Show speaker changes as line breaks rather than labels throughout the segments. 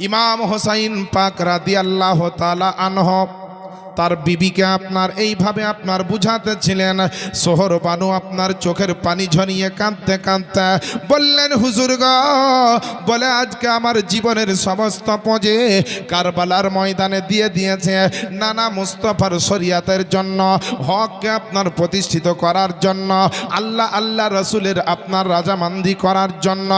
ইমাম হোসাইন পাক রাদিয়াল্লাহু তাআলা আনহু তার বিবিকে আপনার এইভাবে আপনার বুঝাতেছিলেন। সোহর বানু আপনার চোখের পানি ঝরিয়ে কাঁদতে কাঁদতে বললেন, হুজুর গো, বলে আজকে আমার জীবনের সমস্ত পুঁজি কারবালার ময়দানে দিয়ে দিয়েছে নানা মুস্তাফার শরিয়াতের জন্য, হককে আপনার প্রতিষ্ঠিত করার জন্য, আল্লাহ রসুলের আপনার রাজামান্দি করার জন্য।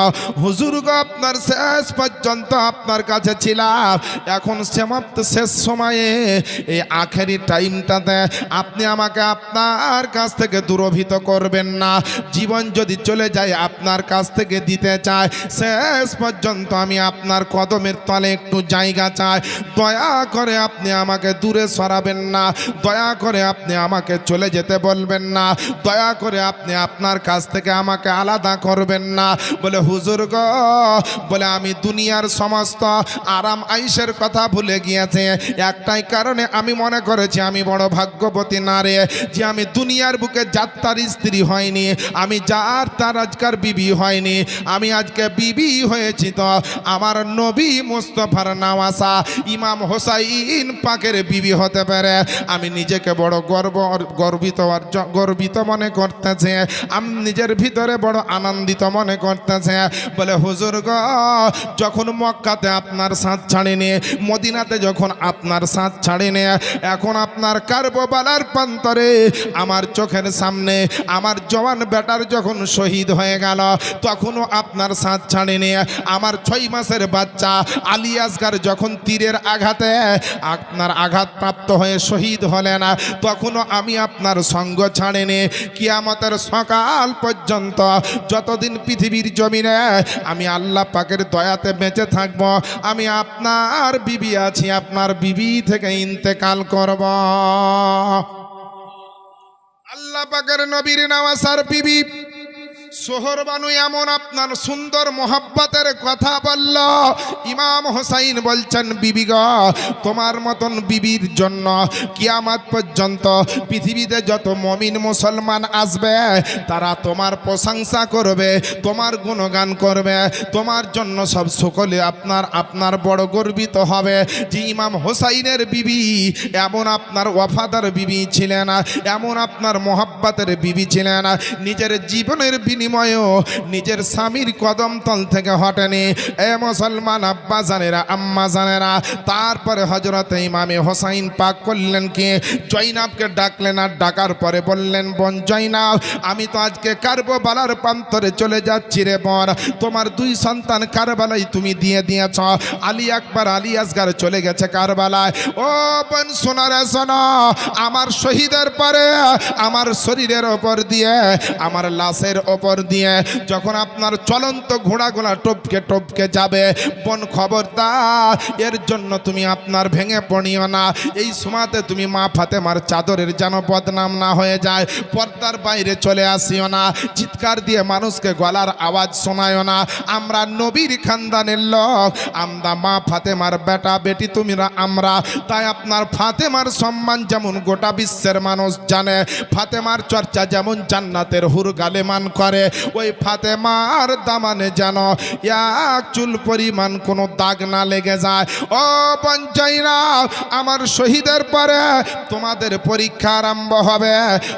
হুজুর গো, আপনার শেষ পর্যন্ত আপনার কাছে ছিলাম, এখন সমাপ্ত শেষ সময়ে এই আখেরি টাইমটাতে আপনি আমাকে আপনার কাছ থেকে দূরভীত করবেন না। জীবন যদি চলে যায় আপনার কাছ থেকে দিতে চায়, শেষ পর্যন্ত আমি আপনার কদমের তলে একটু জায়গা চাই। দয়া করে আপনি আমাকে দূরে সরাবেন না, দয়া করে আপনি আমাকে চলে যেতে বলবেন না, দয়া করে আপনি আপনার কাছ থেকে আমাকে আলাদা করবেন না। বলে হুজুর গো, বলে আমি দুনিয়ার সমস্ত আরাম আইসের কথা ভুলে গিয়েছে, একটাই কারণে আমি মনে করেছি আমি বড় ভাগ্যবতী নারী যে আমি দুনিয়ার বুকে যাত্রার স্ত্রী হয়নি, আমি যার তার আজকার বিবি হয়নি, আমি আজকে বিবি হয়েছি তো আমার নবী মুস্তাফার নাওয়াসা ইমাম হোসাইন পাকের বিবি হতে পারে। আমি নিজেকে বড় গর্বিত মনে করতেছে, আমি নিজের ভিতরে বড় আনন্দিত মনে করতেছে। বলে হুজুর গো, যখন মক্কাতে আপনার সাথ ছাড়িনি, মদিনাতে যখন আপনার সাথ ছাড়িনি, এখন আপনার কারবালার প্রান্তরে আমার চোখের সামনে আমার জওয়ান বেটার যখন শহীদ হয়ে গেল, তখনও আপনার সাথ ছাড়েনি। আমার 6 মাসের বাচ্চা আলী আসগার যখন তীরের আঘাতে আপনার আঘাতপ্রাপ্ত হয়ে শহীদ হলেন, তখনও আমি আপনার সঙ্গ ছাড়েনি। কিয়ামতের সকাল পর্যন্ত যতদিন পৃথিবীর জমিনে আমি আল্লাহ পাকের দয়াতে বেঁচে থাকব, আমি আপনার বিবি আছি, আপনার বিবি থেকে ইন্তেকাল করব। আল্লাহ পাকের নবীর নওয়াসার বিবি সোহর বানু এমন আপনার সুন্দর মোহাব্বতের কথা বলল। ইমাম হোসাইন বলছেন, বিবি গো, তোমার মতন বিবির জন্য কিয়ামত পর্যন্ত পৃথিবীতে যত মুমিন মুসলমান আসবে তারা তোমার প্রশংসা করবে, তোমার গুণগান করবে, তোমার জন্য সব সকলে আপনার বড় গর্বিত হবে যে ইমাম হোসাইনের বিবি এমন আপনার ওয়াফাদার বিবি ছিলেন, এমন আপনার মোহাব্বতের বিবি ছিলেন, নিজের জীবনের বিনিময়েও নিজের স্বামীর কদম তল থেকে হটেনি। এ মুসলমান আব্বা জানেরা, আম্মা জানেরা, তারপরে হযরত ইমামে হোসাইন পাক করলেন কি, জয়নাবকে ডাকলেন, আর ডাকার পরে বললেন, বোন জয়নাব, আমি তো আজকে কারবালার প্রান্তরে চলে যাচ্ছি রে বোন, তোমার 2 সন্তান কারবালায় তুমি দিয়ে দিয়েছ, আলী আকবর আলী আসগার চলে গেছে কারবালায়। ও বোন শোনা রে শোনা, আমার শহীদের পরে আমার শরীরের ওপর দিয়ে, আমার লাশের ওপর দিয়ে যখন আপনার চলন্ত ঘোড়াগুলা টপকে টপকে যাবে, বোন খবরদার এর জন্য তুমি আপনার ভেঙে পড়িও না। এই সময়তে তুমি মা ফাতেমার চাদরের যেন বদনাম না হয়ে যায়, পর্দার বাইরে চলে আসিও না, চিৎকার দিয়ে মানুষকে গলার আওয়াজ শোনায়ও না। আমরা নবীর খানদানের লোক, আমরা মা ফাতেমার বেটা বেটি তুমিরা আমরা, তাই আপনার ফাতেমার সম্মান যেমন গোটা বিশ্বের মানুষ জানে, ফাতেমার চর্চা যেমন জান্নাতের হুর গালেমান করে, ওই ফাতেমার দামানে যেন এক চুল পরিমাণ কোনো দাগ না লেগে যায়। ও বঞ্চাইনা, আমার শহীদের পরে তোমাদের পরীক্ষা আরম্ভ হবে,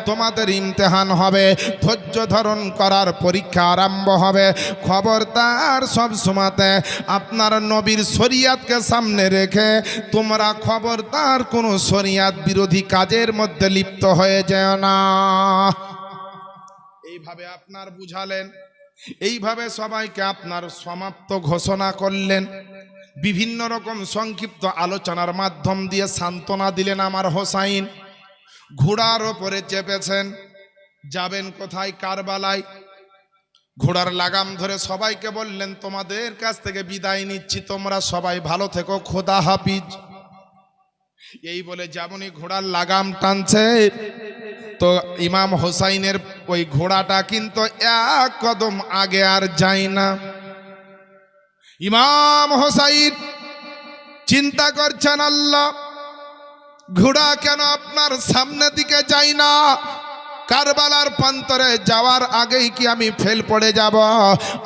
তোমাদের ইমতিহান হবে, ধৈর্য ধারণ করার পরীক্ষা আরম্ভ হবে। খবরদার সব সময়তে আপনার নবীর শরিয়াতকে সামনে রেখে তোমরা খবরদার কোনো শরিয়াত বিরোধী কাজের মধ্যে লিপ্ত হয়ে যেও না। এইভাবে আপনার বুঝালেন, এইভাবে সবাইকে আপনার সমাপ্ত ঘোষণা করলেন, বিভিন্ন রকম সংক্ষিপ্ত আলোচনার মাধ্যম দিয়ে সান্ত্বনা দিলেন। আমার হোসাইন ঘোড়ার ওপরে চেপেছেন, যাবেন কোথায়? কারবালায়। ঘোড়ার লাগাম ধরে সবাইকে বললেন, তোমাদের কাছ থেকে বিদায় নিচ্ছি, তোমরা সবাই ভালো থেকো, খোদা হাফিজ। এই বলে যেমনই ঘোড়ার লাগাম টানছে, তো ইমাম হোসাইনের ওই ঘোড়াটা কিন্তু এক কদম আগে আর যায় না। ইমাম হোসাইন চিন্তা করছেন, আল্লাহ, ঘোড়া কেন আপনার সামনের দিকে যায় না? কারবালার প্রান্তরে যাওয়ার আগেই কি আমি ফেল পড়ে যাব?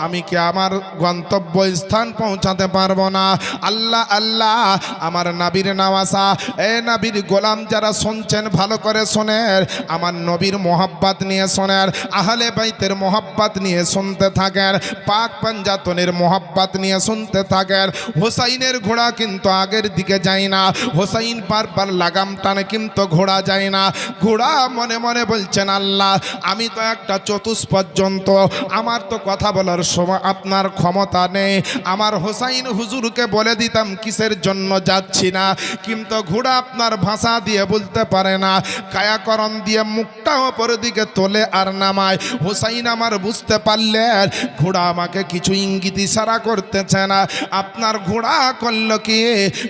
আমি কি আমার গন্তব্য স্থান পৌঁছাতে পারবো না? আল্লাহ আল্লাহ, আমার নবীর নওয়াসা, এ নবীর গোলাম যারা শুনছেন ভালো করে শোনেন, আমার নবীর মোহাব্বত নিয়ে শোনেন, আহলে বাইতের মোহাব্বত নিয়ে শুনতে থাকেন, পাক পাঞ্জাতনের মোহাব্বত নিয়ে শুনতে থাকেন। হোসাইনের ঘোড়া কিন্তু আগের দিকে যায় না, হোসাইন বারবার লাগাম টানে কিন্তু ঘোড়া যায় না। ঘোড়া মনে মনে বলছেন, আল্লাহ আমি তো একটা চতুষ্পদ জন্তু, আমার তো কথা বলার সময় আপনার ক্ষমতা নেই। আমার হোসাইন হুজুরকে বলে দিতাম কিসের জন্য যাচ্ছি না, কিন্তু ঘোড়া আপনার ভাষা দিয়ে বলতে পারে না, কায়াকরণ দিয়ে মুখটা ওপরের দিকে তোলে আর নামায়। হোসাইন আমার বুঝতে পারলেন ঘোড়া আমাকে কিছু ইঙ্গিত ইশারা করতেছে না। আপনার ঘোড়া করল কি,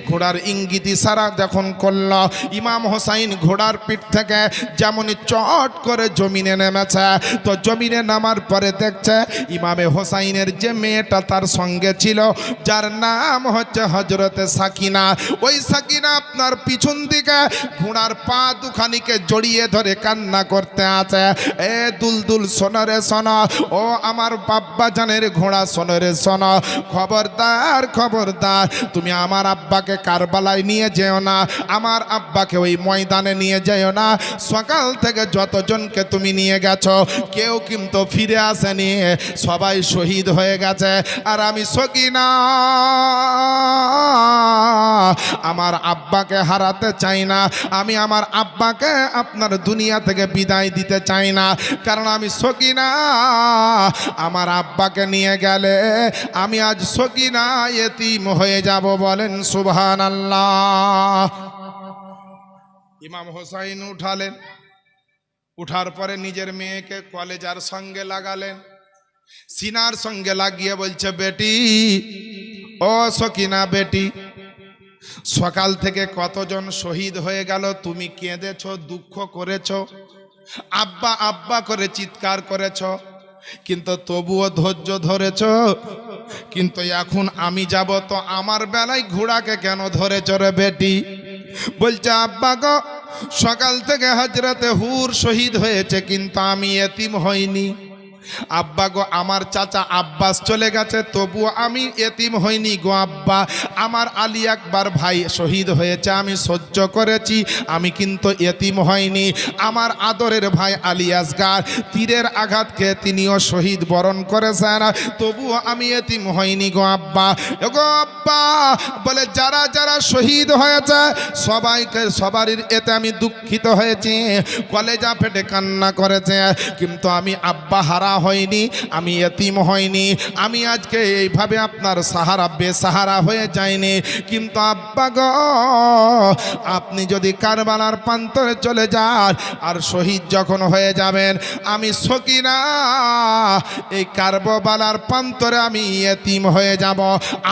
ঘোড়ার ইঙ্গিত ইশারা যখন করল, ইমাম হোসাইন ঘোড়ার পিঠ থেকে যেমনই চট করে জমিনে নেমেছে, তো জমিনে নামার পরে দেখছে ইমামে হোসাইনের যে মেয়েটা তার সঙ্গে ছিল, যার নাম হচ্ছে হজরতে সাকিনা, ওই সাকিনা আপনার পিছন দিকে ঘোড়ার পা দুখানিকে জড়িয়ে ধরে কান্না করতে আছে। এ দুলদুল শোনো রে শোনো, ও আমার বাব্বা জানের ঘোড়া শোনো রে শোনো, খবরদার খবরদার, তুমি আমার আব্বাকে কারবালায় নিয়ে যেও না, আমার আব্বাকে ওই ময়দানে নিয়ে যেও না। সকাল থেকে যতজনকে তুমি নিয়ে গেছো কেউ কিন্তু ফিরে আসেনি, সবাই শহীদ হয়ে গেছে। আর আমি সকিনা আমার আব্বাকে হারাতে চাই না, আমি আমার আব্বাকে আপনার দুনিয়া থেকে বিদায় দিতে চাই না, কারণ আমি সকিনা আমার আব্বাকে নিয়ে গেলে আমি আজ সকিনা এতিম হয়ে যাব। বলেন সুবহানাল্লাহ। ইমাম হোসাইন উঠালেন, উঠার পরে নিজের মেয়েকে কলেজার সঙ্গে লাগালেন, সিনার সঙ্গে লাগিয়ে বলছে, বেটি ও সকিনা বেটি, সকাল থেকে কতজন শহীদ হয়ে গেল, তুমি কেঁদেছ, দুঃখ করেছ, আব্বা আব্বা করে চিৎকার করেছ, কিন্তু তবুও ধৈর্য ধরেছ, কিন্তু এখন আমি যাব, তো আমার বেলায় ঘোড়াকে কেন ধরেছ রে বেটি? বলছে, আব্বা গো, সকাল থেকে হজরতে হুর শহীদ হয়েছে কিন্তু আমি এতিম হইনি। আব্বা গো, আমার চাচা আব্বাস চলে গেছে তবুও আমি এতিম হইনি গো আব্বা। আমার আলী আকবর ভাই শহীদ হয়েছে, আমি সহ্য করেছি, আমি কিন্তু এতিম হইনি। আমার আদরের ভাই আলী আসগার তীরের আঘাত খেয়ে তিনিও শহীদ বরণ করেছেন, তবুও আমি এতিম হইনি গো আব্বা। গো আব্বা বলে, যারা যারা শহীদ হয়েছে সবাইকে সবারই এতে আমি দুঃখিত হয়েছি, কলেজা ফেটে কান্না করেছে, কিন্তু আমি আব্বা হারা হয়নি, আমি এতিম হয়নি, আমি আজকে এইভাবে আপনার সাহারা বেসাহারা হয়ে যায়নি। কিন্তু আব্বা গো, আপনি যদি কারবালার প্রান্তরে চলে যান আর শহীদ যখন হয়ে যাবেন, আমি সকিনা এই কারবালার প্রান্তরে আমি এতিম হয়ে যাব।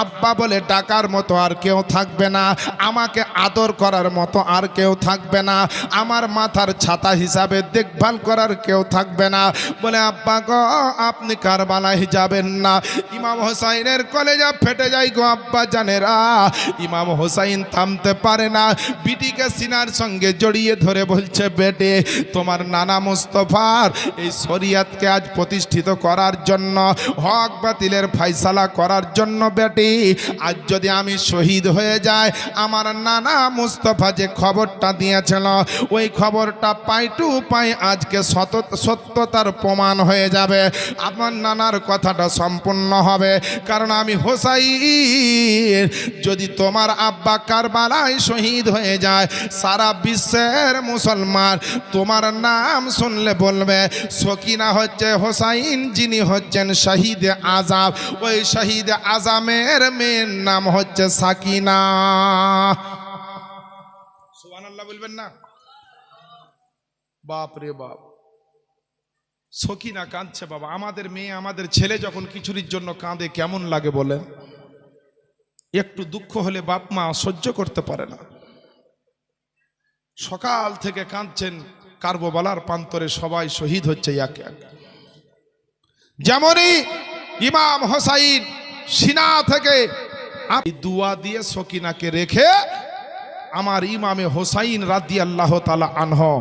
আব্বা বলে, ডাকার মতো আর কেউ থাকবে না, আমাকে আদর করার মতো আর কেউ থাকবে না, আমার মাথার ছাতা হিসাবে দেখভাল করার কেউ থাকবে না। বলে, আব্বা গো, আপনি কারবালায় যাবেন না। ইমাম হোসাইনের কলেজা ফেটে যায় গো আব্বা জানেরা। ইমাম হোসাইন থামতে পারে না, বিটিকে সিনার সঙ্গে জড়িয়ে ধরে বলছে, বেটে, তোমার নানা মুস্তফার এই শরিয়তকে আজ প্রতিষ্ঠিত করার জন্য, হক বাতিলের ফায়সালা করার জন্য বেটি, আজ যদি আমি শহীদ হয়ে যাই, আমার নানা মুস্তফা যে খবরটা দিয়েছিল ওই খবরটা পাই টু পাই আজকে সত্যতার প্রমাণ হয়ে যাবে, আমার নানার কথাটা সম্পূর্ণ হবে। কারণ আমি হোসাইন, যদি তোমার আব্বা কারবালায় শহীদ হয়ে যায়, সারা বিশ্বের মুসলমান তোমার নাম শুনলে বলবে সকিনা হচ্ছে হোসাইন, যিনি হচ্ছেন শহীদ আজম, ওই শহীদ আজমের মেয়ের নাম হচ্ছে সাকিনা। সুবহানাল্লাহ বলবেন না? বাপ রে বাপ, সকিনা কাঁদছে বাবা। আমাদের মেয়ে আমাদের ছেলে যখন কিছুরির জন্য কাঁদে কেমন লাগে বলেন? একটু দুঃখ হলে বাপ মা সহ্য করতে পারে না। সকাল থেকে কাঁদছেন, কারবালার প্রান্তরে সবাই শহীদ হচ্ছে একে একে। যেমনই ইমাম হোসাইন সিনা থেকে দুয়া দিয়ে সকিনাকে রেখে আমার ইমামে হোসাইন রাদিয়াল্লাহু তাআলা আনহু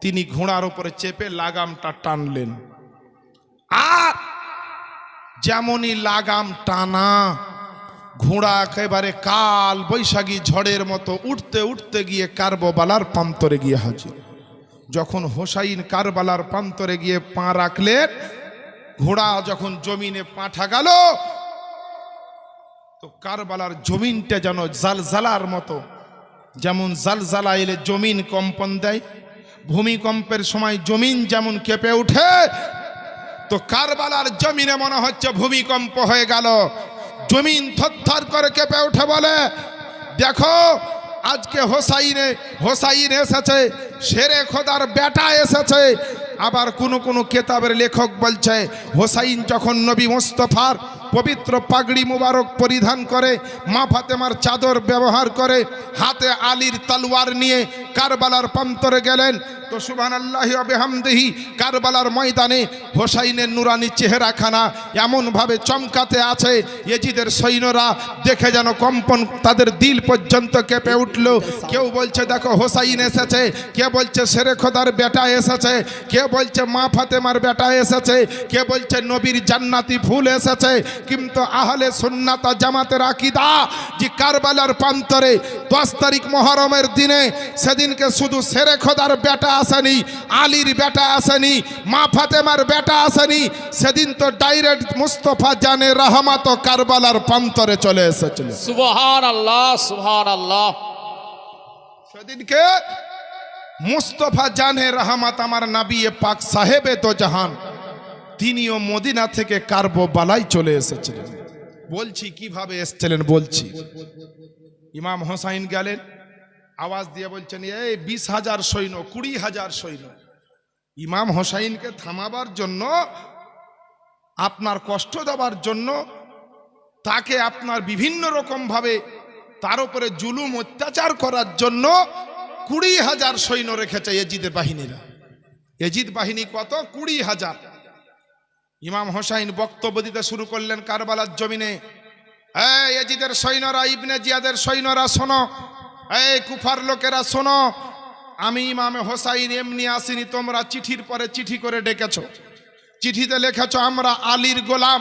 তিনি ঘোড়ার উপরে চেপে লাগামটা টানলেন। আর যেমনই লাগাম টানা, ঘোড়া একেবারে কাল বৈশাখী ঝড়ের মতো উঠতে উঠতে গিয়ে কারবালার প্রান্তরে গিয়ে হাজির। যখন হোসাইন কারবালার প্রান্তরে গিয়ে পা রাখলেন, ঘোড়া যখন জমিনে পা ঠাকাল, তো কারবালার জমিনটা যেন জালজালার মতো, যেমন জালজালা এলে জমিন কম্পন দেয়, ভূমিকম্পের সময় জমিন যেমন কেঁপে উঠে, তো কারবালার জমিনে মনে হচ্ছে ভূমিকম্প হয়ে গেল। জমিন থরথর করে কেঁপে উঠে বলে, দেখো আজকে হোসাইন এসেছে, শেরে খোদার বেটা এসেছে। আবার কোন কেতাবের লেখক বলছে, হোসাইন যখন নবী মুস্তাফার পবিত্র পাগড়ি মুবারক পরিধান করে, মা ফাতেমার চাদর ব্যবহার করে, হাতে আলীর তলোয়ার নিয়ে কারবালার প্রান্তরে গেলেন, তো সুবহানাল্লাহি ওয়া বিহামদিহি কারবালার ময়দানে হোসাইনের নুরানি চেহারাখানা এমনভাবে চমকাতে আছে, ইয়েজিদের সৈন্যরা দেখে যেন কম্পন তাদের দিল পর্যন্ত কেঁপে উঠল। কেউ বলছে দেখো হোসাইন এসেছে, কে বলছে শেরে খোদার বেটা এসেছে, কে বলছে মা ফাতেমার বেটা এসেছে, কে বলছে নবীর জান্নাতি ফুল এসেছে। কিন্তু আহলে সুন্নাত জামাতের আকীদা যে কারবালার প্রান্তরে 10 তারিখ মুহররমের দিনে সেদিনকে শুধু শেরে খোদার বেটা আসেনি, আলীর বেটা আসেনি, মা ফাতেমার বেটা আসেনি, সেদিন তো ডাইরেক্ট মুস্তাফা জানে রহমত কারবালার প্রান্তরে চলে এসেছিল।
সুবহানাল্লাহ, সুবহানাল্লাহ।
সেদিনকে মুস্তাফা জানে রহমত আমার নবী পাক সাহেবে তো জাহান, তিনিও মদিনা থেকে কারবালায় চলে এসেছিলেন। বলছি কিভাবে এসেছিলেন বলছি। ইমাম হোসাইন গেলেন, আওয়াজ দিয়ে বলছেন এই 20,000 সৈন্য, 20,000 সৈন্য। ইমাম হোসাইনকে থামাবার জন্য, আপনার কষ্ট দেওয়ার জন্য, তাকে আপনার বিভিন্ন রকম ভাবে তার উপরে জুলুম অত্যাচার করার জন্য 20,000 সৈন্য রেখেছে ইয়েজিদের বাহিনীরা। ইয়েজিদ বাহিনী কত? 20,000। ইমাম হোসাইন বক্তব্য দিতে শুরু করলেন কারবালার জমিনে। এই ইয়েজিদের সৈন্যরা, ইবনে জিয়াদের সৈন্যরা শোনো, এই কুফার লোকেরা শোনো, আমি ইমামে হোসাইন এমনি আসিনি, তোমরা চিঠির পরে চিঠি করে ডেকেছ। চিঠিতে লিখেছ আমরা আলীর গোলাম,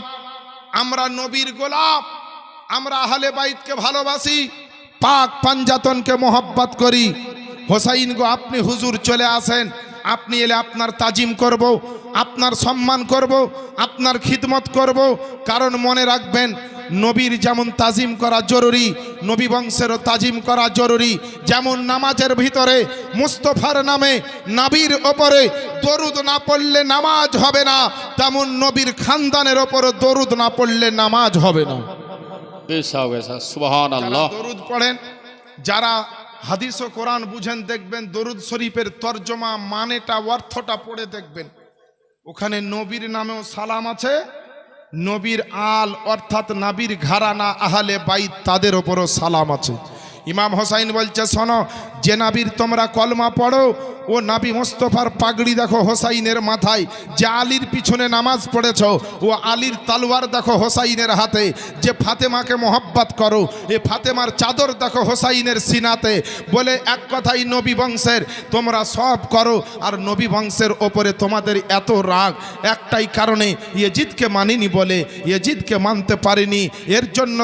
আমরা নবীর গোলাম, আমরা আহলে বাইতকে ভালোবাসি, পাক পাঞ্জাতনকে মোহব্বত করি। হোসাইন গো, আপনি হুজুর চলে আসেন, আপনি এলে আপনার তাজিম করব, আপনার সম্মান করব, আপনার খিদমত করব। কারণ মনে রাখবেন, নবীর যেমন তাজিম করা জরুরি, নবী বংশেরও তাজিম করা জরুরি। যেমন নামাজের ভিতরে মুস্তাফার নামে নবীর ওপরে দরুদ না পড়লে নামাজ হবে না, তেমন নবীর খানদানের ওপরে দরুদ না পড়লে নামাজ হবে না।
সুবহানাল্লাহ।
দরুদ পড়েন, যারা হাদিস ও কোরআন বুঝেন দেখবেন দরুদ শরীফের তর্জমা মানেটা অর্থটা পড়ে দেখবেন, ওখানে নবীর নামেও সালাম আছে, নবীর আল অর্থাৎ নবীর ঘরানা আহলে বাইত তাদের ওপরও সালাম আছে। ইমাম হোসাইন বলছে শোনো, যে নবীর তোমরা কলমা পড়ো, ও নবী মুস্তাফার পাগড়ি দেখো হোসাইনের মাথায়, যে আলীর পিছনে নামাজ পড়েছ, ও আলীর তলোয়ার দেখো হোসাইনের হাতে, যে ফাতেমাকে মোহব্বত করো, এ ফাতেমার চাদর দেখো হোসাইনের সিনাতে। বলে এক কথাই নবী বংশের তোমরা সব করো, আর নবী বংশের ওপরে তোমাদের এত রাগ একটাই কারণে, ইয়েজিদকে মানিনি বলে, ইয়েজিদকে মানতে পারিনি, এর জন্য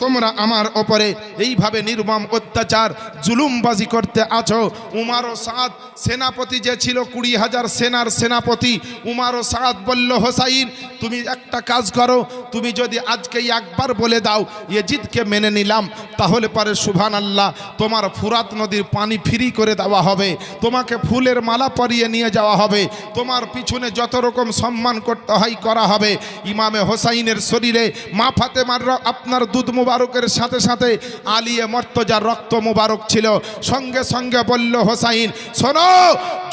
তোমরা আমার ওপরে এইভাবে নির্মম অত্যাচার জুলুমবাজি করতে আছো। উমার ও সাদ সেনাপতি যে ছিল, 20,000 সেনার সেনাপতি উমার ও সাদ বলল, হোসাইন তুমি একটা কাজ করো, তুমি যদি আজকে একবার বলে দাও ইয়েজিদকে মেনে নিলাম, তাহলে পরে সুবহানাল্লাহ তোমার ফুরাত নদীর পানি ফ্রি করে দেওয়া হবে, তোমাকে ফুলের মালা পরিয়ে নিয়ে যাওয়া হবে, তোমার পিছনে যত রকম সম্মান করতে হয় করা হবে। ইমামে হোসাইনের শরীরে মা ফাতেমার আপনার দুধ মুবারকের সাথে সাথে আলিয়ে মর্তজার রক্ত মুবারক ছিল। সঙ্গে সঙ্গে বলল হোসাইন, শোনো,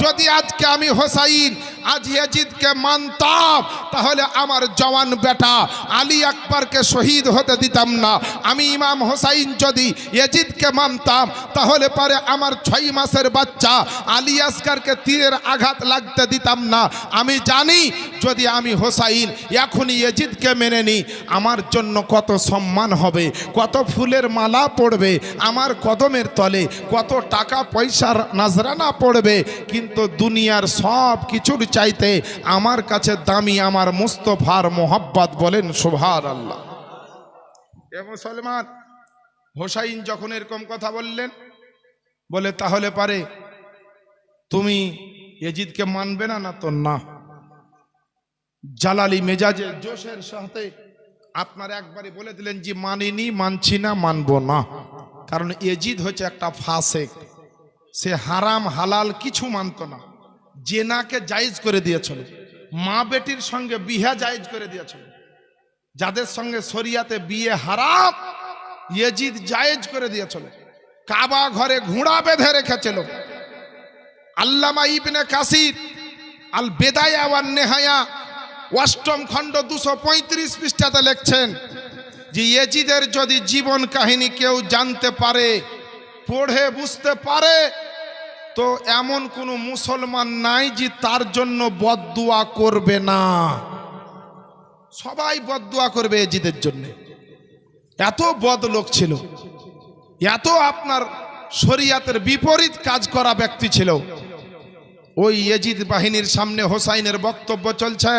যদি আজকে আমি হোসাইন আজ ইয়াজিদকে মানতাম তাহলে আমার জওয়ান বেটা আলী আকবরকে শহীদ হতে দিতাম না। আমি ইমাম হোসাইন যদি ইয়াজিদকে মানতাম তাহলে পরে আমার 6 মাসের বাচ্চা আলী আসগরকে তীরের আঘাত লাগতে দিতাম না। আমি জানি যদি আমি হোসাইন এখনই ইয়াজিদকে মেনে নিই আমার জন্য কত সম্মান হবে, কত ফুলের মালা পড়বে আমার কদমের তলে, কত টাকা পয়সার নাজরানা পড়বে। কিন্তু দুনিয়ার সব কিছুর চাইতে আমার কাছে দামি আমার মুস্তফার মোহাব্বত। বলেন সুবহানাল্লাহ। এ মুসলমান, হোসাইন যখন এরকম কথা বললেন, বলে তাহলে পারে তুমি ইয়াজিদকে মানবে না? না তো না। জালালি মেজাজে জোশের সাথে আপনার একবারই বলে দিলেন যে মানিনি, মানছি না, মানবো না। কারণ ইয়াজিদ হচ্ছে একটা ফাসেক, সে হারাম হালাল কিছু মানতো না। জেনাকে জায়েজ করে দিয়েছিল, মা বেটির সঙ্গে বিয়ে জায়েজ করে দিয়েছিল। যাদের সঙ্গে শরিয়াতে বিয়ে হারাম ইয়াজিদ জায়েজ করে দিয়েছিল। কাবা ঘরে ঘোড়া বেঁধে রেখেছিল। আল্লামা ইবনে কাসির আল বেদায়া ওয়ান নেহায়া 8ম খণ্ড 235 পৃষ্ঠাতে লিখছেন যে ইয়াজিদের যদি জীবন কাহিনী কেউ জানতে পারে, পড়ে বুঝতে পারে, তো এমন কোনো মুসলমান নাই যে তার জন্য বদদুয়া করবে না। সবাই বদদুয়া করবে ইয়াজিদের জন্য। এত বদ লোক ছিল, এত আপনার শরিয়াতের বিপরীত কাজ করা ব্যক্তি ছিল। ওই ইয়াজিদ বাহিনীর সামনে হোসাইনের বক্তব্য চলছে,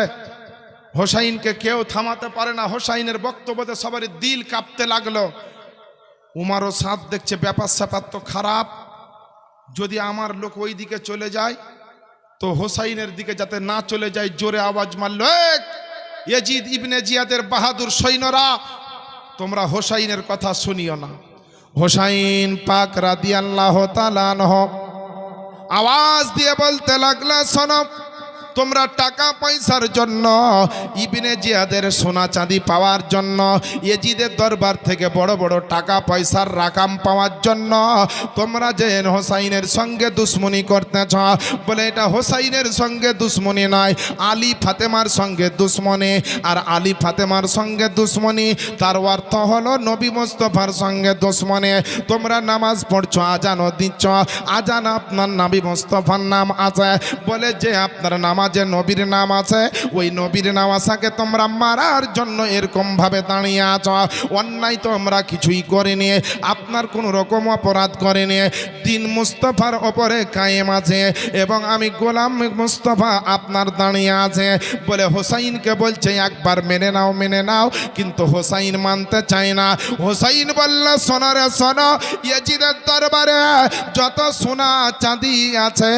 হোসাইনকে কেউ থামাতে পারে না। হোসাইনের বক্তব্যতে সবারই দিল কাঁপতে লাগলো। উমারও সাথ দেখছে ব্যাপার স্যাপার তো খারাপ, যদি আমার লোক ওই দিকে চলে যায় তো হোসাইনের দিকে যাতে না চলে যায়, জোরে আওয়াজ মারলো, ইয়াজিদ ইবনে জিয়াদের বাহাদুর সৈন্যরা, তোমরা হোসাইনের কথা শুনিও না। হোসাইন পাক রাদিয়াল্লাহু তাআলা আনহু আওয়াজ দিয়ে বলতে লাগলা, শোনো, তোমরা টাকা পয়সার জন্য, ইবনে জিয়াদের সোনা চাঁদি পাওয়ার জন্য, ইয়াজিদের দরবার থেকে বড় বড় টাকা পয়সার রাকাম পাওয়ার জন্য তোমরা যে হোসাইনের সঙ্গে দুশ্মনী করতেছ, বলে এটা হোসাইনের সঙ্গে দুশ্মনী নয়, আলী ফাতেমার সঙ্গে দুশ্মনী। আর আলী ফাতেমার সঙ্গে দুশ্মনী তার অর্থ হলো নবী মুস্তাফার সঙ্গে দুশ্মনী। তোমরা নামাজ পড়ছো, আজানও দিচ্ছ, আজান আপনার নবী মুস্তাফার নাম আছে, বলে যে আপনার নামাজে নবীর নাম আছে, ওই নবীর নামাজকে তোমরা মারার জন্য এরকম ভাবে দাঁড়িয়ে আছো। অন্যায় তোমরা কিছুই করেনি, আপনার কোন রকম অপরাধ করেনি, দিন মুস্তাফার ওপরে কায়েম আছে এবং আমি গোলাম মুস্তাফা আপনার দাঁড়িয়ে আছে। বলে হোসাইনকে বলছে একবার মেনে নাও, মেনে নাও, কিন্তু হোসাইন মানতে চায় না। হোসাইন বলল, শোনো রে শোনো, ইয়াজিদের দরবারে যত সোনা চাঁদি আছে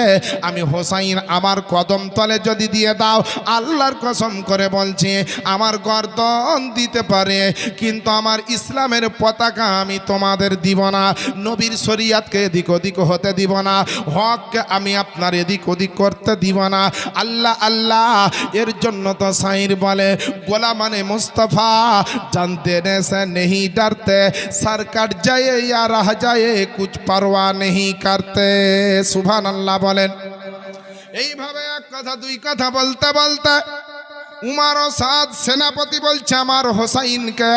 আমি হোসাইন আমার কদম তলে যদি দিয়ে দাও, আল্লাহর কসম করে বলছি আমার গর্দন দিতে পারে, কিন্তু আমার ইসলামের পতাকা আমি তোমাদের দিব না, নবীর শরিয়াতকে এদিক ওদিক হতে দিব না, হককে আমি আপনার এদিক ওদিক করতে দিব না। আল্লাহ আল্লাহ, এর জন্য তো শাইর বলে, গোলামানে মুস্তাফা জানতে নেশে নেহি ডরতে, সর কাট যায় ইয়া রহ যায় কুছ পারওয়া নেহি করতে। সুবহানাল্লাহ বলেন। এইভাবে এক কথা দুই কথা বলতে বলতে উমার ও সাদ সেনাপতি বলছে আমার হোসাইনকে,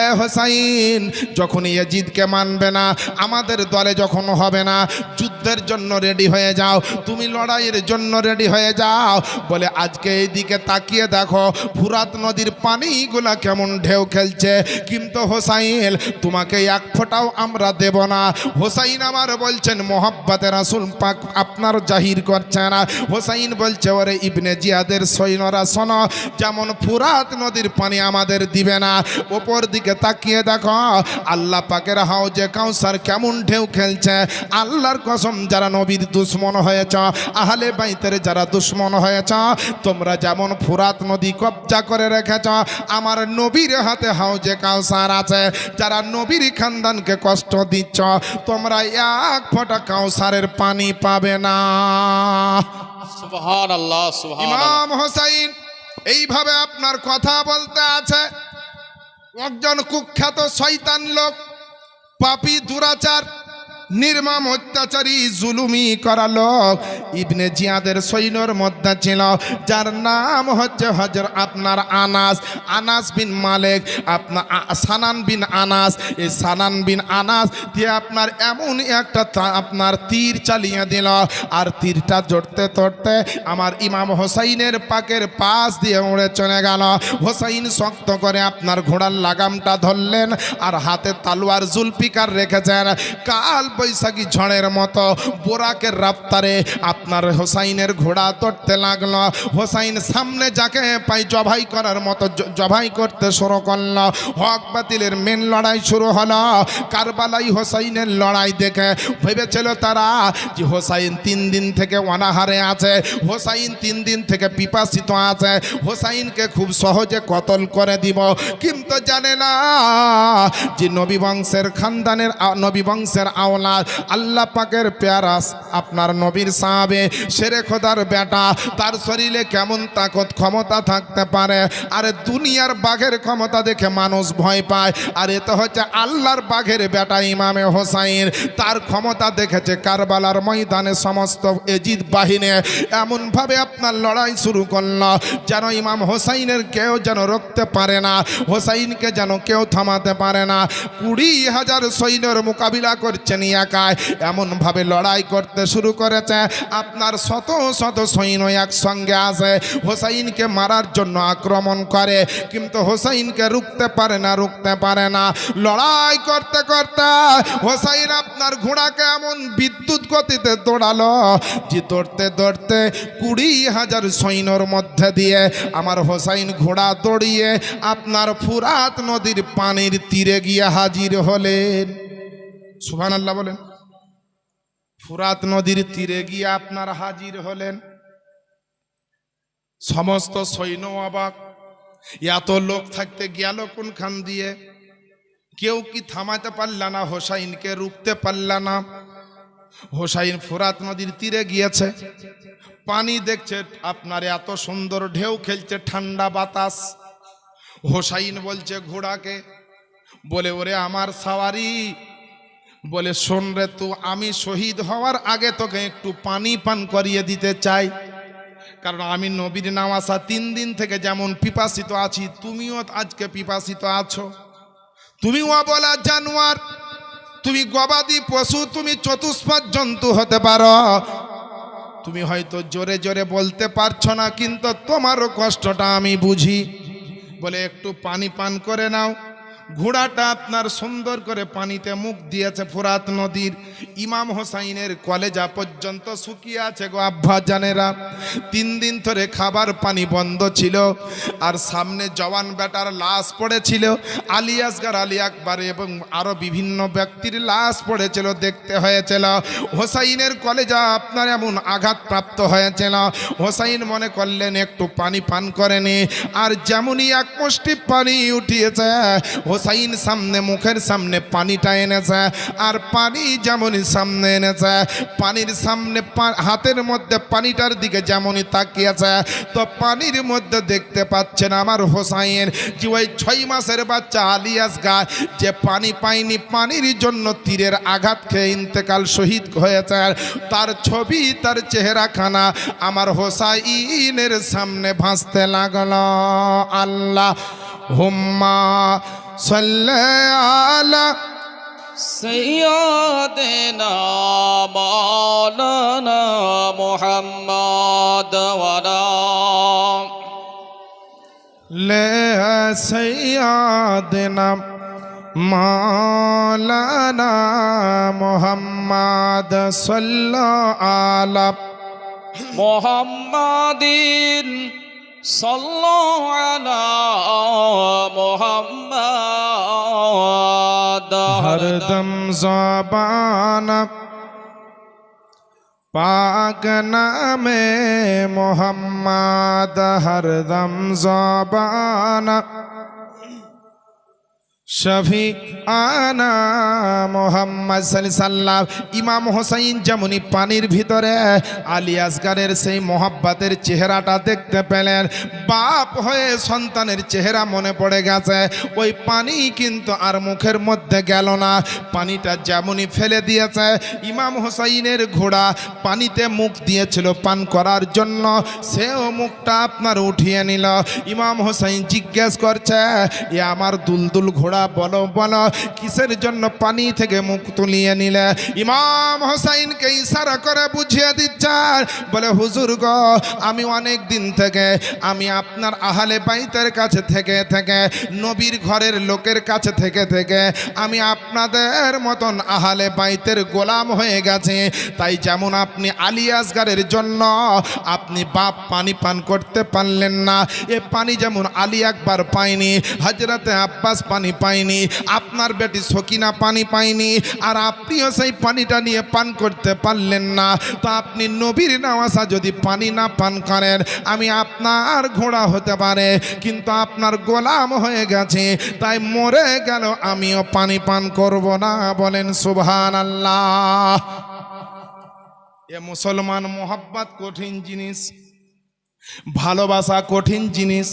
এ হোসাইন, যখন ইয়াজিদকে মানবে না, আমাদের দলে যখন হবে না, যুদ্ধের জন্য রেডি হয়ে যাও, তুমি লড়াইয়ের জন্য রেডি হয়ে যাও। বলে আজকে এইদিকে তাকিয়ে দেখো ফুরাত নদীর পানিগুলা কেমন ঢেউ খেলছে, কিন্তু হোসাইন তোমাকে এক ফোঁটাও আমরা দেব না। হোসাইন আমার বলছেন মোহাব্বতে রাসূল পাক আপনার জাহির করছে না। হোসাইন বলছে, ওরে ইবনে জিয়াদের সৈন্যরা শোনো, যেমন ফুরাত নদীর পানি আমাদের দিবে না, ওপর দিকে তাকিয়ে দেখো আল্লাহ পাকের হাউজে কাউসার কেমন ঢেউ খেলছে। আল্লাহর কসম, যারা নবীর দুশ্মন হয়েছ, আহলে বাইতের যারা দুশ্মন হয়েছ, তোমরা যেমন ফুরাত নদী কবজা করে রেখেছ, আমার নবীর হাতে হাউজে কাউসার আছে। যারা নবীর খানদানকে কষ্ট দিচ্ছ, তোমরা এক ফোঁটা কাউসারের পানি পাবে না।
সুবহানাল্লাহ, সুবহানাল্লাহ।
ইমাম হোসাইন এইভাবে আপনার কথা বলতে আছে। একজন কুখ্যাত শয়তান লোক, পাপী, দুরাচার, নির্মম অত্যাচারী জুলুমি করা লোক ইবনে জিয়াদের সৈন্যর মধ্যে ছিল, যার নাম হচ্ছে আপনার আনাস বিন মালিক, আপনার সানান বিন আনাস। এই সানান বিন আনাস দিয়ে আপনার এমন একটা আপনার তীর চালিয়ে দিল, আর তীরটা জড়তে তড়তে আমার ইমাম হোসাইনের পাকের পাশ দিয়ে উড়ে চলে গেল। হোসাইন শক্ত করে আপনার ঘোড়ার লাগামটা ধরলেন, আর হাতে তালোয়ার জুলফিকার রেখেছেন। কাল বৈশাখী ঝড়ের মতো বোরাকের রাফতারে আপনার হোসাইনের ঘোড়া তড়তে লাগলো। হোসাইন সামনে যাকে পাই জবাই করার মতো জবাই করতে শুরু করলো। হক বাতিলের মেন লড়াই শুরু হলো। কারবালাই হোসাইনের লড়াই দেখে ভেবেছিল তারা যে হোসাইন 3 দিন থেকে অনাহারে আছে, হোসাইন 3 দিন থেকে পিপাসিত আছে, হোসাইনকে খুব সহজে কতল করে দিব। কিন্তু জানে না যে নবী বংশের খানদানের নবী বংশের আওলাদ, আল্লাহ পাকের পেয়ারা আপনার নবীর সাহাবে শেরে খোদার বেটা, তার শরীরে কেমন তাকত ক্ষমতা থাকতে পারে। আরে দুনিয়ার বাঘের ক্ষমতা দেখে মানুষ ভয় পায়, আর এ তো হচ্ছে আল্লাহর বাঘের বেটা ইমামে হোসাইন। তার ক্ষমতা দেখেছে কারবালার ময়দানে সমস্ত এজিদ বাহিনী এমনভাবে আপনার লড়াই শুরু করলো যেন ইমাম হোসাইনের কেউ যেন রুখতে পারে না, হোসাইনকে যেন কেউ থামাতে পারে না। 20,000 সৈন্যের মোকাবিলা করছেন একাই, এমনভাবে লড়াই করতে শুরু করেছে। আপনার শত শত সৈন্য একসঙ্গে আসে, হোসাইনকে মারার জন্য আক্রমণ করে, কিন্তু হোসাইনকে রুখতে পারে না। লড়াই করতে করতে হোসাইন আপনার ঘোড়াকে এমন বিদ্যুৎ গতিতে দৌড়ালো যে দৌড়তে দৌড়তে 20,000 সৈন্যর মধ্যে দিয়ে আমার হোসাইন ঘোড়া দৌড়িয়ে আপনার ফুরাত নদীর পানির তীরে গিয়ে হাজির হলেন। সুবহানাল্লাহ বলেন। ফুরাত নদীর তীরে গিয়ে আপনার হাজির হলেন। সমস্ত সৈন্য অবাক, এত লোক থাকতে গেল কোনখান দিয়ে? কেউ কি থামাতে পারল না, হোসাইনকে রুখতে পারল না। হোসাইন ফুরাত নদীর তীরে গিয়েছে, পানি দেখছে আপনার এত সুন্দর ঢেউ খেলছে, ঠান্ডা বাতাস। হোসাইন বলছে ঘোড়াকে, বলে ওরে আমার সাওয়ারি, বলে শোন রে, তু আমি শহীদ হওয়ার আগে তোকে একটু পানি পান করিয়ে দিতে চাই, কারণ আমি নবীর নামাসা 3 দিন থেকে যেমন পিপাসিত আছি, তুমিও আজকে পিপাসিত আছো। তুমি অবলা জানোয়ার, তুমি গবাদি পশু, তুমি চতুষ্পাদ জন্তু হতে পারো, তুমি হয়তো জোরে জোরে বলতে পারছো না, কিন্তু তোমারও কষ্টটা আমি বুঝি। বলে একটু পানি পান করে নাও। ঘোড়াটা আপনার সুন্দর করে পানিতে মুখ দিয়েছে ফুরাত নদীর। ইমাম হোসাইনের কলেজা পর্যন্ত শুকিয়ে আছে গো আব্বা জানেরা। 3 দিন ধরে খাবার পানি বন্ধ ছিল, আর সামনে জওয়ান বেটার লাশ পড়েছিল, আলী আসগার, আলী আকবর এবং আরো বিভিন্ন ব্যক্তির লাশ পড়েছিল, দেখতে হয়েছিল। হোসাইনের কলেজা আপনার এমন আঘাতপ্রাপ্ত হয়েছিল, হোসাইন মনে করলেন একটু পানি পান করেনি, আর যেমনই এক মুষ্টি পানি উঠিয়েছে, হোসাইন সামনে মুখের সামনে পানিটা এনেছে, আর পানি যেমনই সামনে এনেছে, পানির সামনে হাতের মধ্যে পানিটার দিকে যেমনই তাকিয়েছে, তো পানির মধ্যে দেখতে পাচ্ছেন আমার হোসাইন যে ওই 6 মাসের বাচ্চা আলী আসগার যে পানি পায়নি, পানির জন্য তীরের আঘাত খেয়ে ইন্তেকাল শহীদ হয়েছে, তার ছবি, তার চেহারাখানা আমার হোসাইনের সামনে ভাসতে লাগলো। আল্লাহ হুম্মা সাল্লি আলা
سيدنا مولانا محمد وعلى
سيدنا مولانا محمد صلى على
محمد صلى على محمد
हरदम ज़बान पाक नामे मोहम्मद, हरदम ज़बान शफी आना মোহাম্মদ সাল্লাল্লাহু ইমাম হোসাইন যেমনি পানির ভিতরে আলী আসগারের সেই মোহাব্বতের চেহারাটা দেখতে পেলেন, বাপ হয়ে সন্তানের চেহারা মনে পড়ে গেছে। ওই পানি কিন্তু আর মুখের মধ্যে গেল না, পানিটা যেমনই ফেলে দিয়েছে। ইমাম হোসাইনের ঘোড়া পানিতে মুখ দিয়েছিল পান করার জন্য, সেও মুখটা আপনার উঠিয়ে নিল। ইমাম হোসাইন জিজ্ঞেস করছে, এ আমার দুলদুল ঘোড়া, বলো বলো কিসের জন্য পানি থেকে মুখ তুলিয়ে নিলে? ইমাম হোসাইনকে ইশারা করে বুঝিয়ে দিচ্ছেন, বলে হুজুর গো, আমি অনেক দিন থেকে আমি আপনার আহলে বাইতের কাছে থেকে থেকে নবীর ঘরের লোকের কাছে থেকে থেকে আমি আপনাদের মতন আহলে বাইতের গোলাম হয়ে গেছে। তাই যেমন আপনি আলী আসগারের জন্য আপনি বাপ পানি পান করতে পারলেন না, এ পানি যেমন আলী আকবর পায়নি, হযরতে আব্বাস পানি পায়নি, আপনার বেটি সকিনা পানি পায়নি, আর আপনিও সেই পানিটা নিয়ে পান করতে পারলেন না, তো আপনি নবীর নওয়াসা যদি পানি না পান করেন, আমি আপনার ঘোড়া হতে পারে কিন্তু আপনার গোলাম হয়ে গেছে, তাই মরে গেল আমিও পানি পান করব না। বলেন সুবহানাল্লাহ। এ মুসলমান, মোহাব্বত কঠিন জিনিস, ভালোবাসা কঠিন জিনিস।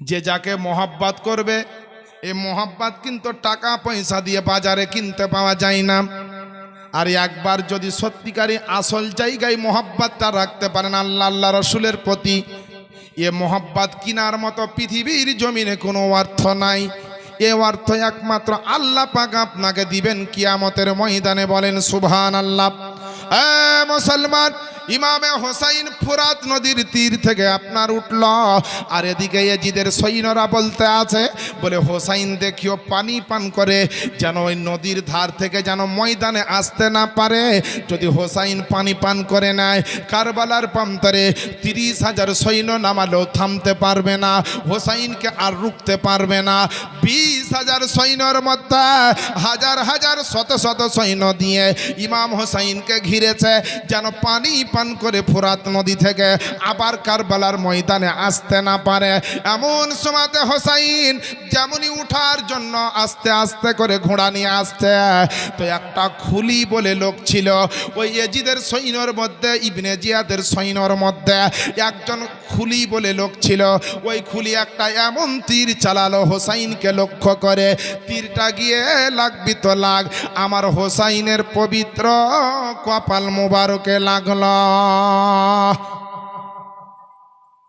যে যাকে মোহাব্বত করবে, এই মোহাব্বত কিন্তু টাকা পয়সা দিয়ে বাজারে কিনতে পাওয়া যায় না। আর একবার যদি সত্যিকারী আসল জায়গায় মোহাব্বতটা রাখতে পারেন আল্লাহ রসুলের প্রতি, এ মোহাব্বত কিনার মতো পৃথিবীর জমিনে কোনো অর্থ নাই। এ অর্থ একমাত্র আল্লাহ পাক আপনাকে দিবেন কিয়ামতের ময়দানে। বলেন সুবহানাল্লাহ। মুসলমান, ইমামে হোসাইন ফুরাত নদীর তীর থেকে আপনার উঠল, আর এদিকে ইয়াজিদের সৈন্যরা বলতে আছে, বলে হোসাইন দেখিও পানি পান করে যেন ওই নদীর ধার থেকে যেন ময়দানে আসতে না পারে। যদি হোসাইন পানি পান করে নেয়, কারবালার প্রান্তরে 30,000 সৈন্য নামালেও থামতে পারবে না, হোসাইনকে আর রুখতে পারবে না। 20,000 সৈন্যর মধ্যে হাজার হাজার শত শত সৈন্য দিয়ে ইমাম হোসাইনকে ঘিরেছে যেন পানি পান করে ফুরাত নদী থেকে আবার কারবালার ময়দানে আসতে না পারে। এমন সময়তে হোসাইন যেমনই উঠার জন্য আস্তে আস্তে করে ঘোড়া নিয়ে আসছে, তো একটা খুলি বলে লোক ছিল ওই ইয়াজিদের সৈন্যর মধ্যে, ইবনে জিয়াদের সৈন্যর মধ্যে একজন খুলি বলে লোক ছিল। ওই খুলি একটা এমন তীর চালালো হোসাইনকে লক্ষ্য করে, তীরটা গিয়ে লাগবি তো লাগ, আমার হোসাইনের পবিত্র কপাল মোবারকে লাগলো।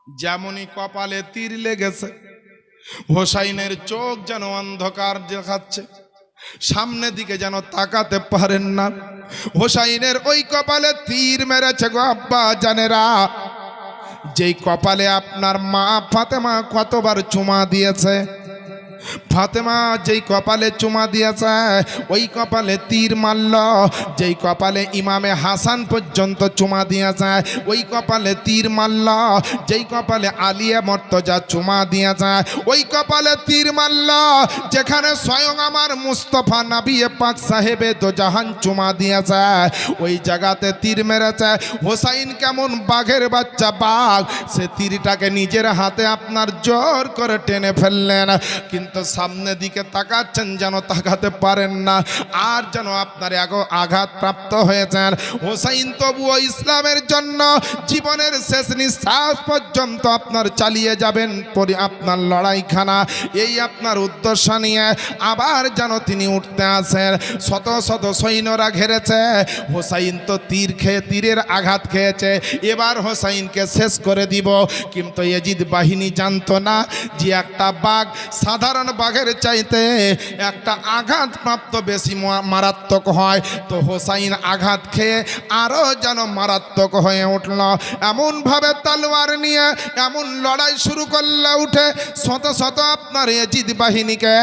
যেমনই কপালে তীর লেগেছে, হোসাইনের চোখ যেন অন্ধকার দেখাচ্ছে, সামনের দিকে যেন তাকাতে পারেন না। হোসাইনের ওই কপালে তীর মেরেছে গো আব্বা জানেরা, যেই কপালে আপনার মা ফাতেমা কতবার চুমা দিয়েছে। ফাতেমা যেই কপালে চুমা দিয়েছে, ওই কপালে তীর মারল। যেই কপালে ইমামে হাসান পর্যন্ত চুমা দিয়েছে, ওই কপালে তীর মারল। যেই কপালে আলিয়া মর্তজা চুমা দিয়েছে, ওই কপালে তীর মারল। যেখানে স্বয়ং আমার মুস্তফা নবী পাক সাহেবে তো জাহান চুমা দিয়েছে, ওই জায়গাতে তীর মেরেছে। হোসাইন কেমন বাঘের বাচ্চা বাঘ, সে তীরটাকে নিজের হাতে আপনার জোর করে টেনে ফেললেন, কিন্তু সামনের দিকে তাকাচ্ছেন যেন তাকাতে পারেন না, আর যেন আপনার আঘাত প্রাপ্ত হয়েছেন। হোসাইন তবুও ইসলামের জন্য জীবনের শেষ নিঃশ্বাস পর্যন্ত আপনার চালিয়ে যাবেন আপনার লড়াইখানা, এই আপনার উদ্দেশ্য নিয়ে আবার যেন তিনি উঠতে আসেন। শত শত সৈন্যরা ঘেরেছে, হোসাইন তো তীর খেয়ে তীরের আঘাত খেয়েছে, এবার হোসাইনকে শেষ করে দিব। কিন্তু ইয়াজিদ বাহিনী জানতো না যে একটা বাঘ সাধারণ বাঘের চাইতে একটা আঘাত প্রাপ্ত বেশি মারাত্মক হয়। তো হোসাইন আঘাত খেয়ে আরো যেন মারাত্মক হয়ে উঠল। এমনভাবে তলোয়ার নিয়ে এমন লড়াই শুরু করলে উঠে শত শত আপনার ইয়াজিদ বাহিনীকে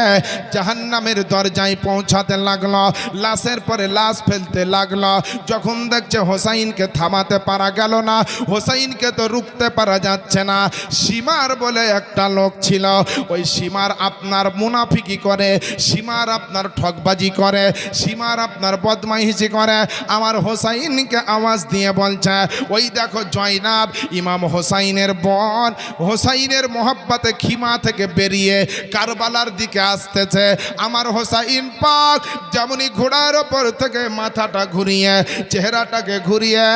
জাহান্নামের দরজায় পৌঁছাতে লাগলো, লাশের পরে লাশ ফেলতে লাগলো। যখন দেখছে হোসাইনকে থামাতে পারা গেল না, হোসাইনকে তো রুখতে পারা যাচ্ছে না, সীমার বলে একটা লোক ছিল, ওই সীমার আপনার আপনার মুনাফিকি করে, সীমার আপনার ঠকবাজি করে, সীমার আপনার বদমাইশি করে। আমার হোসাইনকে আওয়াজ দিয়ে বলছে, ওই দেখো জয়নাব ইমাম হোসাইনের বোন হোসাইনের মোহাব্বতে খিমা থেকে বেরিয়ে কারবালার দিকে আসতেছে। আমার হোসাইন পাক যেমনই ঘোড়ার ওপর থেকে মাথাটা ঘুরিয়ে চেহারাটাকে ঘুরিয়ে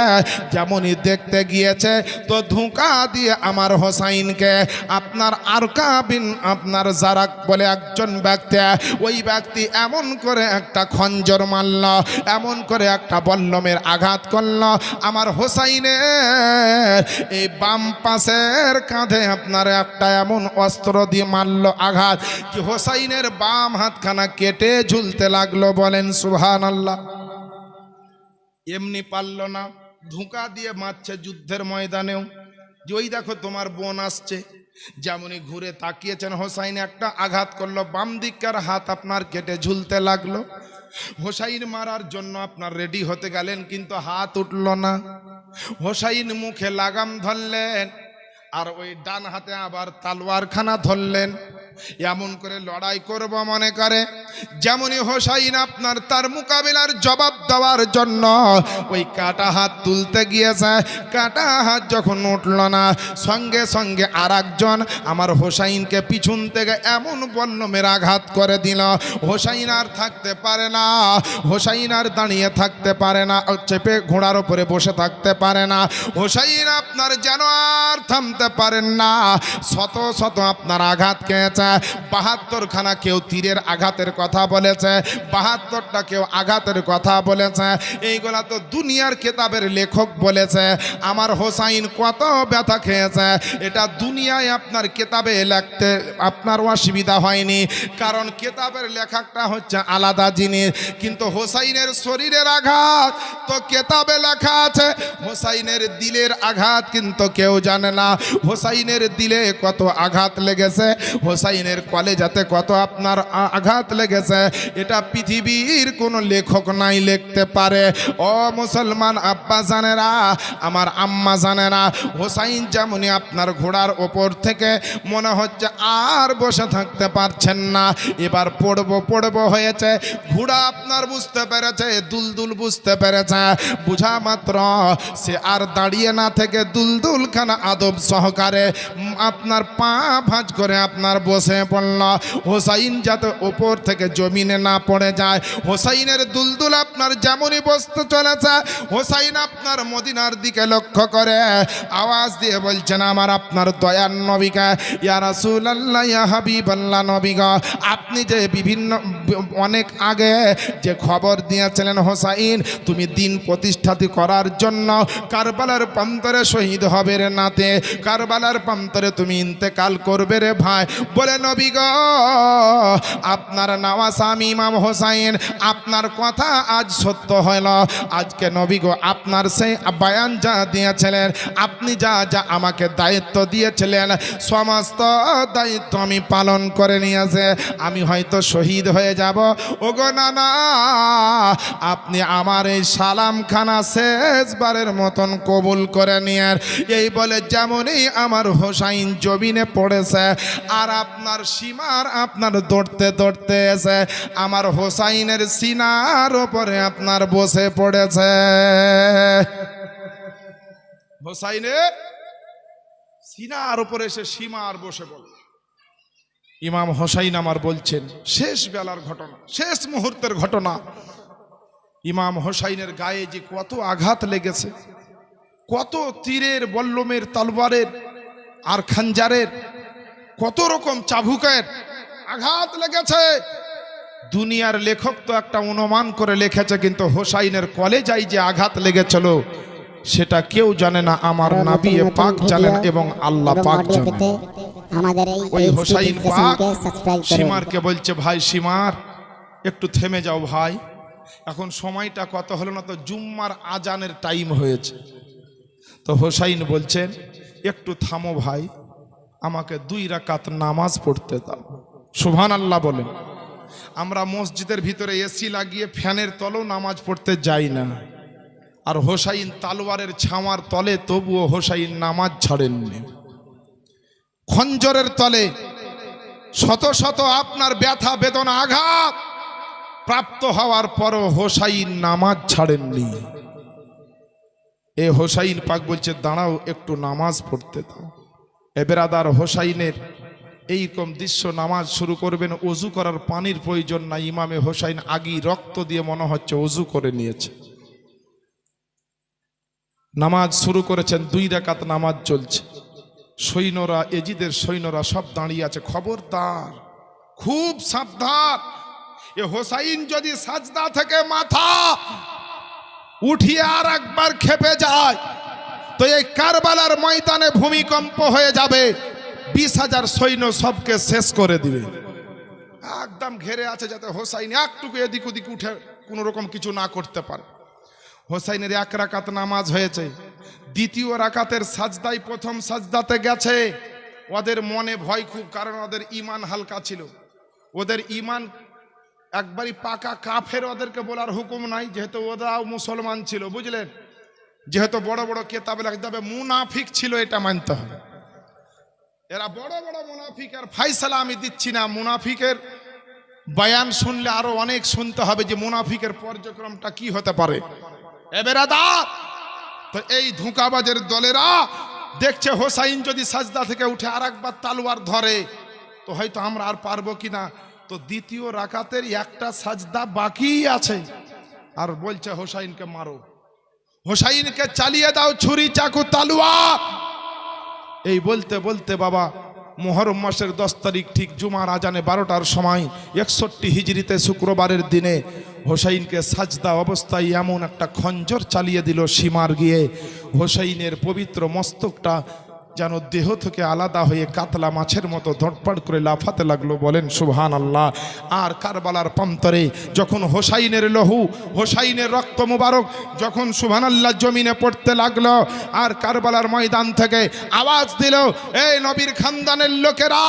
যেমনই দেখতে গিয়েছে, তো ধোঁকা দিয়ে আমার হোসাইনকে আপনার আরকা বিন আপনার জারাক বলে একজন ব্যক্তি, ওই ব্যক্তি এমন করে একটা খঞ্জর মারল, এমন করে একটা বল্লমের আঘাত করল আমার হোসাইনের এই বাম পাশের কাঁধে আপনার একটা এমন অস্ত্র দিয়ে মারল আঘাত, কি হোসাইনের বাম হাতখানা কেটে ঝুলতে লাগলো। বলেন সুবহানাল্লাহ। এমনি পারল না, ধোঁকা দিয়ে মারছে যুদ্ধের ময়দানেও, যে ওই দেখো তোমার বোন আসছে। যেমনই ঘুরে তাকিয়েছেন হোসাইন একটা আঘাত করলো, বাম দিককার হাত আপনার কেটে ঝুলতে লাগলো। হোসাইন মারার জন্য আপনার রেডি হতে গেলেন, কিন্তু হাত উঠল না। হোসাইন মুখে লাগাম ধরলেন, আর ওই ডান হাতে আবার তালোয়ারখানা ধরলেন, এমন করে লড়াই করব মনে করে। যেমনই হোসাইন আপনার তার মোকাবিলার জবাব দেওয়ার জন্য ওই কাটা হাত তুলতে গিয়েছে, কাটা হাত যখন উঠল না, সঙ্গে সঙ্গে আর একজন আমার হোসাইনকে পিছন থেকে এমন বল্লমের আঘাত করে দিল। হোসাইন আর থাকতে পারে না, হোসাইন আর দাঁড়িয়ে থাকতে পারে না, চেপে ঘোড়ার ওপরে বসে থাকতে পারে না। হোসাইন আপনার যেন আর থামতে পারেন না, শত শত আপনার আঘাত খেয়েছে। ৭২ খানা কেউ তীরের আঘাতের কথা বলেছে, ৭২টা কেউ আঘাতের কথা বলেছে। এইগুলা তো দুনিয়ার কেতাবের লেখক বলেছে। আমার হোসাইন কত ব্যথা খেয়েছে এটা দুনিয়ায় আপনার কেতাবে লিখতে আপনার অসুবিধা হয়নি, কারণ কেতাবের লেখাটা হচ্ছে আলাদা জিনিস, কিন্তু হোসাইনের শরীরের আঘাত তো কেতাবে লেখা আছে। হোসাইনের দিলের আঘাত কিন্তু কেউ জানে না। হোসাইনের দিলে কত আঘাত লেগেছে, হোসাইনের কলেজাতে কত আপনার আঘাত লেগেছে, এটা পৃথিবীর কোনো লেখক নাই লিখতে পারে। ও মুসলমান আব্বা জানেরা, আমার আম্মা জানেরা, হোসাইন যেমনই আপনার ঘোড়ার ওপর থেকে মনে হচ্ছে আর বসে থাকতে পারছেন না, এবার পড়বো হয়েছে। ঘোড়া আপনার বুঝতে পেরেছে, দুলদুল বুঝতে পেরেছে, বুঝা মাত্র সে আর দাঁড়িয়ে না থেকে দুলদুলখানা আদব সহকারে আপনার পা ভাঁজ করে আপনার বসে পড়ল। হোসাইন যাতে ওপর থেকে জমিনে না পড়ে যায়। হোসাইনের দুলদুল আপনার যেমনই বসতে চলেছে, হোসাইন আপনার মদিনার দিকে লক্ষ্য করে আওয়াজ দিয়ে বলছেন, আমার আপনার দয়ার নবীকে, ইয়া রাসূলুল্লাহ ইয়া হাবিবাল্লাহ নবীগা, আপনি যে বিভিন্ন অনেক আগে যে খবর দিয়েছিলেন হোসাইন তুমি দিন প্রতিষ্ঠাতি করার জন্য কারবালার প্রান্তরে শহীদ হবে রে নাতে, কারবালার প্রান্তরে তুমি ইন্তেকাল করবে রে ভাই। বলে নবী গো, আপনার নওয়াজ আমি ইমাম হোসাইন, আপনার কথা আজ সত্য হইল। আজকে নবী গো আপনার সেই বয়ান যা দিয়েছিলেন, আপনি যা যা আমাকে দায়িত্ব দিয়েছিলেন, সমস্ত দায়িত্ব আমি পালন করে নিয়েছে। আমি হয়তো শহীদ হয়ে যাব। ওগো নানা, আপনি আমার এই সালামখানা শেষবারের মতন কবুল করে নিয়েন। এই বলে যেমনই আমার হোসাইন জমিনে পড়েছে, আর আপনার সীমার আপনার দৌড়তে দৌড়তে এসে আমার হোসাইনের সিনার ওপরে আপনার বসে পড়েছে। হোসাইনের সিনার উপরে এসে সীমা আর বসে পড়ল। ইমাম হোসাইন আমার বলছেন, শেষ বেলার ঘটনা, শেষ মুহূর্তের ঘটনা। ইমাম হোসাইনের গায়ে যে কত আঘাত লেগেছে, কত তীরের বল্লমের তলবারের আর খাঞ্জারের কত রকম চাবুকের আঘাত লেগেছে। দুনিয়ার লেখক তো একটা অনুমান করে লিখেছে, কিন্তু হোসাইনের কলেজায় যে আঘাত লেগেছিল সেটা কেউ জানে না, আমার নবী পাক জানেন এবং আল্লাহ পাক জানেন।
আমাদের
ওই হোসাইন পাক সীমারকে বলছে, ভাই সীমার একটু থেমে যাও ভাই, এখন সময়টা কত হলো না তো জুম্মার আজানের টাইম হয়েছে। তো হোসাইন বলছেন, একটু থামো ভাই, আমাকে 2 রাকাত নামাজ পড়তে দাও। সুবহানাল্লাহ বলেন। আমরা মসজিদের ভিতরে এসি লাগিয়ে ফ্যানের তলেও নামাজ পড়তে যাই না, আর হোসাইন তালোয়ারের ছাওয়ার তলে তবুও হোসাইন নামাজ ছাড়েননি। খঞ্জরের তলে শত শত আপনার ব্যথা বেদনা আঘাত প্রাপ্ত হওয়ার পরও হোসাইন নামাজ ছাড়েননি। এ হোসাইন পাক বলছে দাঁড়াও একটু নামাজ পড়তে দাও। এ বেরাদার, হোসাইনের এইরকম দৃশ্য, নামাজ শুরু করবেন, অজু করার পানির প্রয়োজন নাই। ইমামে হোসাইন আগেই রক্ত দিয়ে মনে হচ্ছে অজু করে নিয়েছে, নামাজ শুরু করেছেন। 2 রাকাত নামাজ চলছে। সৈন্যরা, এজিদের সৈন্যরা সব দাঁড়িয়ে আছে। খবরদার, খুব সাবধান, এ হোসাইন যদি সাজদা থেকে মাথা উঠিয়ে আর একবার খেপে যায় তো এই কারবালার ময়দানে ভূমিকম্প হয়ে যাবে। 20,000 সৈন্য সবকে শেষ করে দিবে। একদম ঘেরে আছে যাতে হোসাইন একটুকু এদিক ওদিক উঠে কোনো রকম কিছু না করতে পারে। হোসাইনের 1 রাকাত নামাজ হয়েছে। দ্বিতীয় রাকাতের সাজদায়, প্রথম সাজদাতে গেছে। ওদের মনে ভয় খুব, কারণ ওদের ঈমান হালকা ছিল। ওদের ঈমান একবারই পাকা কাফের, ওদেরকে বলার হুকুম নাই, যেহেতু ওরাও মুসলমান ছিল, বুঝলেন। যেহেতু বড় বড় কেতাবে লেখা যাবে মুনাফিক ছিল, এটা মানতে হবে। এরা বড় বড় মুনাফিকের ফাইসালা আমি দিচ্ছি না, মুনাফিকের বয়ান শুনলে আরো অনেক শুনতে হবে যে মুনাফিকের পর্যক্রমটা কি হতে পারে। এবেরাদার, তো এই ধোঁকাবাজের দলেরা দেখছে হোসাইন যদি সাজদা থেকে উঠে আর একবার তালওয়ার ধরে তো হয়তো আমরা আর পারবো কিনা। তো দ্বিতীয় রাকাতের একটা সাজদা বাকি আছে, আর বলছে হোসাইনকে মারো, হোসাইনকে চালিয়ে দাও, ছুরি চাকু তালওয়ার। এই বলতে বলতে বাবা মুহররম মাসের 10 তারিখ ঠিক জুমার আজানে 12টার সময় 61 হিজরিতে শুক্রবারের দিনে হোসাইনকে সাজদা অবস্থায় এমন একটা খঞ্জর চালিয়ে দিল সীমার গিয়ে, হোসাইনের পবিত্র মস্তকটা যেন দেহ থেকে আলাদা হয়ে কাতলা মাছের মতো ধটপড় করে লাফাতে লাগলো। বলেন সুবহানাল্লাহ। আর কারবালার প্রান্তরে যখন হোসাইনের লহু, হোসাইনের রক্ত মুবারক যখন সুবহানাল্লাহ জমিনে পড়তে লাগলো, আর কারবালার ময়দান থেকে আওয়াজ দিল, এই নবীর খানদানের লোকেরা,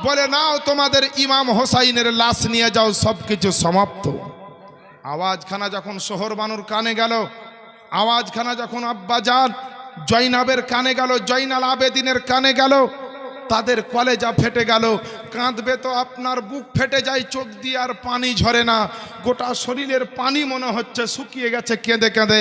বলে নাও তোমাদের ইমাম হোসাইনের লাশ নিয়ে যাও, সব কিছু সমাপ্ত। আওয়াজখানা যখন শহরবানুর কানে গেল, আওয়াজখানা যখন আব্বাজান জয়নাবের কানে গেল, জয়নাল আবেদিনের কানে গেল, তাদের কলেজা ফেটে গেল। কাঁদবে তো আপনার বুক ফেটে যায়, চোখ দিয়ে আর পানি ঝরে না, গোটা শরীরের পানি মনে হচ্ছে শুকিয়ে গেছে কেঁদে কেঁদে,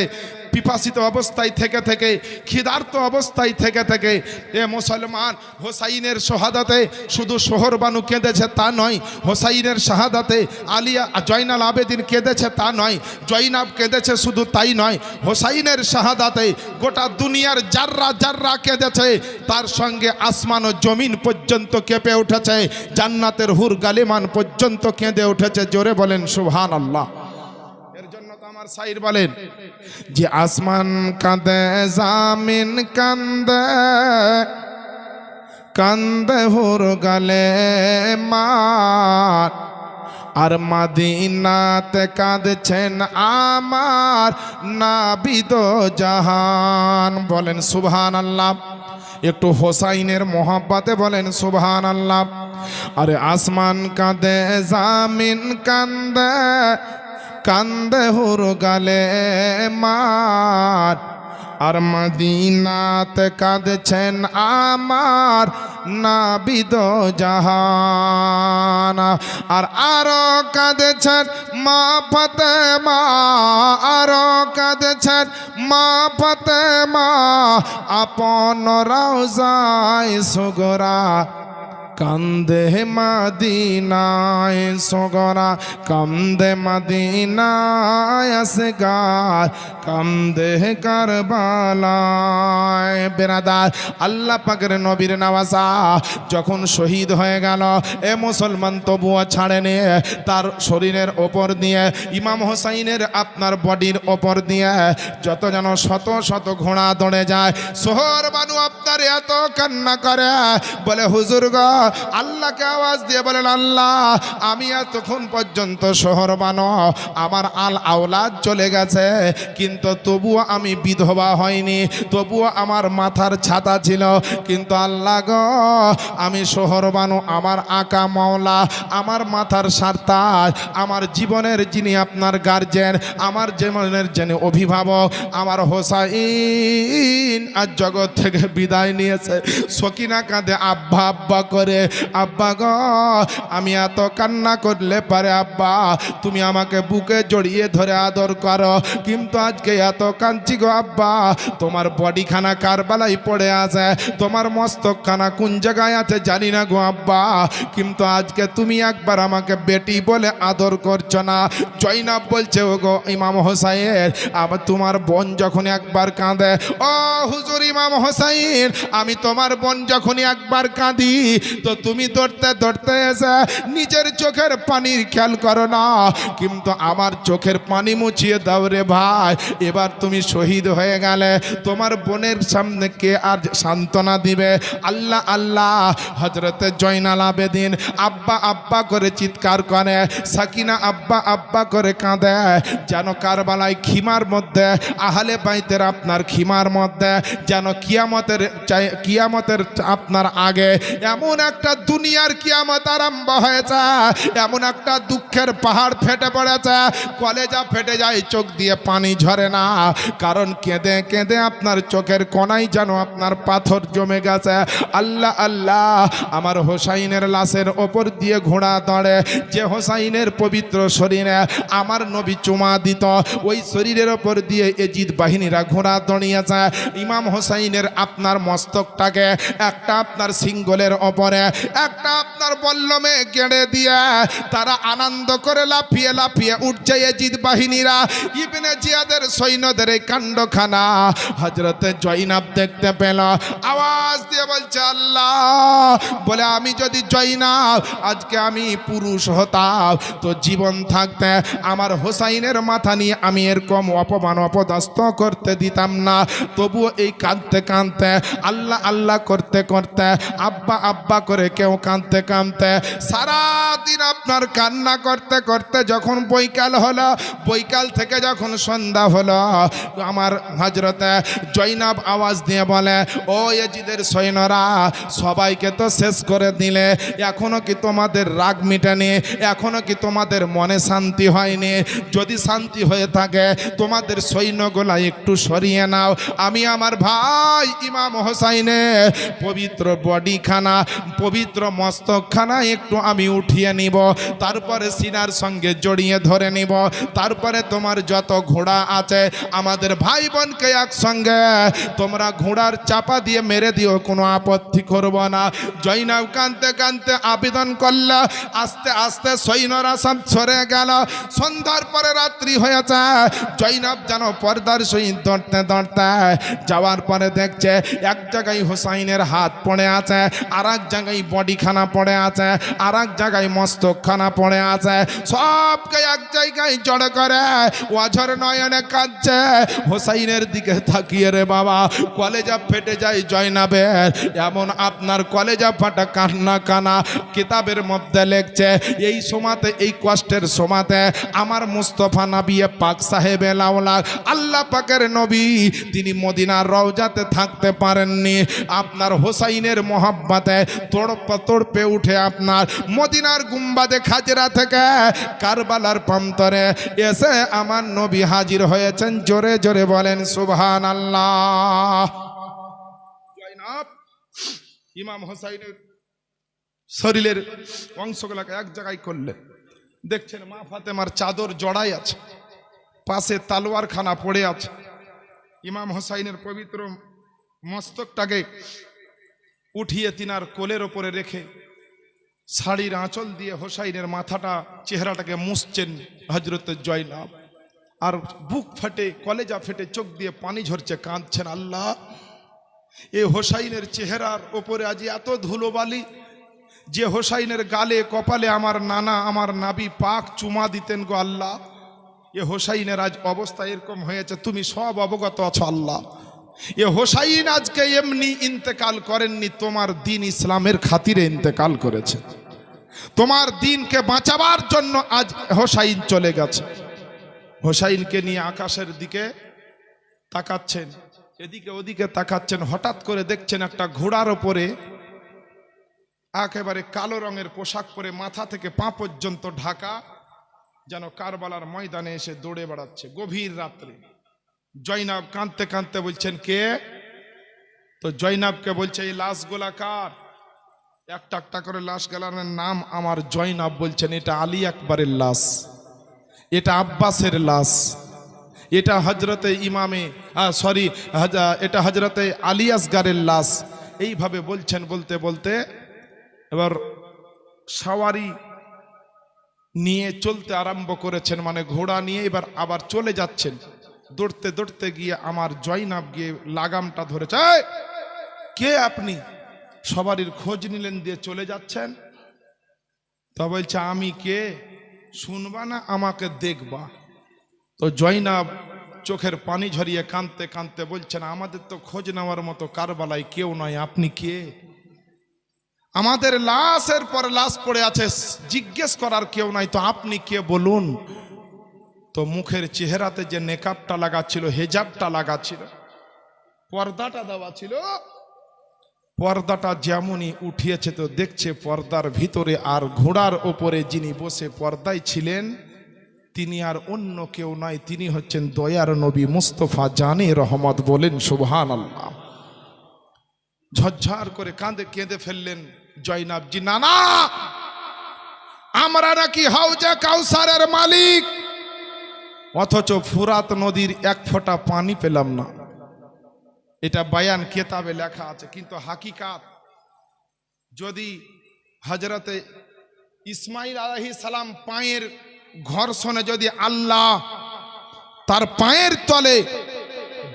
পিপাসিত অবস্থায় থেকে থেকে, ক্ষিধার্ত অবস্থায় থেকে থেকে। এ মুসলমান, হোসাইনের শাহাদাতে শুধু শহরবানু কেঁদেছে তা নয়, হোসাইনের শাহাদাতে আলিয়া জয়নাল আবেদিন কেঁদেছে তা নয়, জয়নাব কেঁদেছে শুধু তাই নয়, হোসাইনের শাহাদাতে গোটা দুনিয়ার জাররা জাররা কেঁদেছে, তার সঙ্গে আসমান ও জমিন পর্যন্ত কেঁপে উঠেছে, জান্নাতের হুর গালিমান পর্যন্ত কেঁদে উঠেছে। জোরে বলেন সুবহানাল্লাহ। এর জন্য তো আমার শাইর বলেন যে আসমান কাঁদে, জামিন কান্দে, কান্দে হুর গালে মার, আর মদিনাতে কাঁদছেন আমার নাবিদ জাহান। বলেন সুবহানাল্লাহ। একটু হোসাইনের মোহাব্বতে বলেন সুবহানাল্লাহ। আরে আসমান কাঁদে, জামিন কান্দে, কান্দে হুর গালে মার, আর মদিনাতে কাঁদছেন আমার নাবিদ জাহান। আর আরো কাঁদছেন মা ফাতেমা, আরো কাঁদছেন মা ফাতেমা, আপন রওজায় সুগরা, কান্দে মদিনায় সগরা, কান্দে মদিনায় আসগার, কান্দে কারবালায়। বেরাদার, আল্লাহ পাকের নবীর নওয়াজা যখন শহীদ হয়ে গেল, এ মুসলমান তবুও ছাড়েনি, তার শরীরের ওপর দিয়ে, ইমাম হোসাইনের আপনার বডির ওপর দিয়ে যত যেন শত শত ঘোড়া দৌড়ে যায়। সোহর বানু আপনার এত কান্না করে, বলে হুজুর গো, আল্লাহকে আওয়াজ দিয়ে বলেন, আল্লাহ আমি এতক্ষণ পর্যন্ত শহর বানো, আমার আল আওলাদ চলে গেছে, কিন্তু তবুও আমি বিধবা হয়নি, তবুও আমার মাথার ছাতা ছিল, কিন্তু আল্লাহ গো আমি শহর বানো, আমার আকা মাওলা, আমার মাথার সারতাজ, আমার জীবনের যিনি আপনার গার্জেন, আমার জীবনের যিনি অভিভাবক, আমার হোসাইন আজ জগৎ থেকে বিদায় নিয়েছে। সকিনা কাঁদে আব্বা আব্বা করে, আব্বা গো আমি এত কান্না করলে পারে আব্বা তুমি আমাকে বুকে জড়িয়ে ধরে আদর করো, কিন্তু আজকে এত কাঁদছি গো আব্বা, তোমার বডিখানা কারবালায় পড়ে আছে, তোমার মস্তকখানা কোন জায়গায় আছে জানি না গো আব্বা, কিন্তু আজকে তুমি একবার আমাকে বেটি বলে আদর করছো না। জয়নাব বলছে ও গো ইমাম হোসাইন, আবার তোমার বোন যখন একবার কাঁদে, ও হুজুর ইমাম হোসাইন আমি তোমার বোন যখনই একবার কাঁদি তো তুমি ধরতে ধরতে এসে নিজের চোখের পানির খেয়াল করো না, কিন্তু আমার চোখের পানি মুছিয়ে দাও রে ভাই। এবার তুমি শহীদ হয়ে গেলে তোমার বোনের সামনে কে আর সান্ত্বনা দিবে? আল্লাহ আল্লাহ। হজরতে জয়নাল আবেদিন আব্বা আব্বা করে চিৎকার করে, সাকিনা আব্বা আব্বা করে কাঁদে, যেন কারবালায় খিমার মধ্যে আহলে বাইতের আপনার খিমার মধ্যে যেন কিয়ামতের আপনার আগে এমন একটা দুনিয়ার কিয়ামত আরম্ভ হয়েছে, এমন একটা দুঃখের পাহাড় ফেটে পড়েছে, কলেজা ফেটে যায়, চোখ দিয়ে পানি ঝরে না, কারণ কেঁদে কেঁদে আপনার চোখের কোনায় যেন আপনার পাথর জমে গেছে। আল্লাহ আল্লাহ। আমার হোসাইনের লাশের ওপর দিয়ে ঘোড়া দৌড়ে, যে হোসাইনের পবিত্র শরীরে আমার নবী চুমা দিত, ওই শরীরের ওপর দিয়ে এজিদ বাহিনীরা ঘোড়া দৌড়িয়েছে। ইমাম হোসাইনের আপনার মস্তকটাকে একটা আপনার সিঙ্গলের ওপরে একটা আপনার বল্লমে গেড়ে দিয়ে তারা আনন্দ করে লাফিয়ে লাফিয়ে উঠছে এজিদ বাহিনীরা। ইবনে জিয়াদের সৈন্যদের এই কাণ্ডখানা হযরতে জয়নাব দেখতে পেল, আওয়াজ দিয়ে বলছে আল্লাহ, বলে আমি যদি জয়নাব আজকে আমি পুরুষ হতাম তো জীবন থাকতে আমার হোসাইনের মাথা নিয়ে আমি এরকম অপমান অপদস্থ করতে দিতাম না। তবুও এই কাঁদতে কাঁদতে আল্লাহ আল্লাহ করতে করতে আব্বা আব্বা করে কেউ কাঁদতে কাঁদতে সারাদিন আপনার কান্না করতে করতে যখন বৈকাল হলো, বৈকাল থেকে যখন সন্ধ্যা হলো, আমার হযরতে জয়নাব আওয়াজ দিয়ে বলে, ও এজিদের সৈন্যরা সবাইকে তো শেষ করে দিলে, এখনো কি তোমাদের রাগ মিটেনি? এখনো কি তোমাদের মনে শান্তি হয়নি? যদি শান্তি হয়ে থাকে তোমাদের সৈন্যগুলা একটু সরিয়ে নাও, আমি আমার ভাই ইমাম হোসাইনে পবিত্র বডিখানা পবিত্র মস্তকখানা একটু আমি উঠিয়ে নিব, তারপরে সিনার সঙ্গে জড়িয়ে ধরে নিব, তারপরে তোমার যত ঘোড়া আছে আমাদের ভাই বোনকে একসঙ্গে তোমরা ঘোড়ার চাপা দিয়ে মেরে দিও, কোনো আপত্তি করব না। জয়নাব কাঁদতে কাঁদতে আবেদন করল, আস্তে আস্তে সৈন্যরা সব সরে গেল। সন্ধ্যার পরে রাত্রি হয়েছে, জয়নাব যেন পর্দার সহিত দৌড়তে দৌড়তে যাওয়ার পরে দেখছে এক জায়গায় হোসাইনের হাত পড়ে আছে, আর এক জায়গায় বডিখানা পড়ে আছে, আর এক জায়গায় মস্তকখানা পড়ে আছে, সবকে এক জায়গায় জড়ো করে ওয়াঝর নয়নে কাঁদছে। হোসাইনের দিকে তাকিয়ে রে বাবা কলেজা ফেটে যায় জয়নাবের, এমন আপনার কলেজা ফাটা কান্না কানা। কিতাবের মধ্যে লেখছে এই সময়তে এই কষ্টের সময়তে আমার মুস্তফা নবিয়ে পাক সাহেবে লাউলা আল্লাহ পাকের নবী তিনি মদিনার রওজাতে থাকতে পারেননি, আপনার হোসাইনের মোহাব্বতে তড়পে উঠে আপনার মদিনার গুম্বাদে খাজরা থেকে কারবালার প্রান্তরে এসে আমার নবী হাজির হয়েছেন। জোরে জোরে বলেন সুবহানাল্লাহ। জয়নাব ইমাম হোসাইনের শরীরের অংশগুলোকে এক জায়গায় করলেন, দেখছেন মা ফাতেমার চাদর জড়াই আছে, পাশে তালোয়ারখানা পড়ে আছে। ইমাম হোসাইনের পবিত্র মস্তকটাকে উঠিয়ে তিনার কোলের ওপরে রেখে শাড়ির আঁচল দিয়ে হোসাইনের মাথাটা চেহারাটাকে মুছছেন হযরতে জয়নাব, আর বুক ফাটে কলেজা ফেটে চোখ দিয়ে পানি ঝরছে, কাঁদছেন। আল্লাহ, এই হোসাইনের চেহারার ওপরে আজ এত ধুলোবালি, যে হোসাইনের গালে কপালে আমার নানা আমার নাবি পাক চুমা দিতেন গো আল্লাহ, এ হোসাইনের আজ অবস্থা এরকম হয়েছে, তুমি সব অবগত আছো আল্লাহ। এ হোসাইন আজকে এমনি ইন্তেকাল করেননি, তোমার দিন ইসলামের খাতিরে ইন্তেকাল করেছে, তোমার দিনকে বাঁচাবার জন্য আজ হোসাইন চলে গেছে। হোসাইনকে নিয়ে আকাশের দিকে তাকাচ্ছেন, এদিকে ওদিকে তাকাচ্ছেন, হঠাৎ করে দেখছেন একটা ঘোড়ার ওপরে একেবারে কালো রঙের পোশাক পরে মাথা থেকে পা পর্যন্ত ঢাকা, যেন কারবালার ময়দানে এসে দৌড়ে বেড়াচ্ছে গভীর রাত্রে। জয়নাব কাঁদতে কাঁদতে বলছেন কে? তো জয়নাবকে বলছে এই লাশগুলা কার? একটা একটা করে লাশ গেলানের নাম আমার জয়নাব বলছেন এটা আলী আকবরের লাশ, এটা আব্বাসের লাশ, এটা হজরতে ইমামে এটা হজরতে আলী আসগারের লাশ। এইভাবে বলছেন, বলতে বলতে এবার সওয়ারি নিয়ে চলতে আরম্ভ করেছেন, মানে ঘোড়া নিয়ে এবার আবার চলে যাচ্ছেন। দৌড়তে দৌড়তে গিয়ে আমার জয়নাব গিয়ে লাগামটা ধরেছে। এই, কে আপনি? সবারির খোঁজ নিলেন, দিয়ে চলে যাচ্ছেন। তা বলছে আমি কে, শুনবা না আমাকে দেখবা? তো জয়নাব চোখের পানি ঝরিয়ে কাঁদতে কাঁদতে বলছেন আমাদের তো খোঁজ নেওয়ার মতো কারবালায় কেউ নয়, আপনি কে? আমাদের লাশের পর লাশ পড়ে আছে, জিজ্ঞেস করার কেউ নাই, তো আপনি কে বলুন? তো মুখের চেহারাতে যে নেকাবটা লাগা ছিল, হেজাবটা লাগা ছিল, পর্দাটা দেওয়া ছিল, পর্দাটা যেমনই উঠিয়েছে তো দেখছে পর্দার ভিতরে আর ঘোড়ার ওপরে যিনি বসে পর্দায় ছিলেন তিনি আর অন্য কেউ নয়, তিনি হচ্ছেন দয়ার নবী মুস্তফা জানে রহমত। বলেন সুবহানাল্লাহ। ঝরঝর করে কেঁদে ফেললেন জয়নাব জি। নানা, আমরা নাকি হাউজে কাউসারের মালিক, অথচ ফুরাত নদীর এক ফোঁটা পানি পেলাম না। এটা বায়ান কেতাবে লেখা আছে, কিন্তু হাকিকাত যদি হযরতে ইসমাইল আলাইহিস সালাম পায়ের ঘর্ষণে যদি আল্লাহ তার পায়ের তলে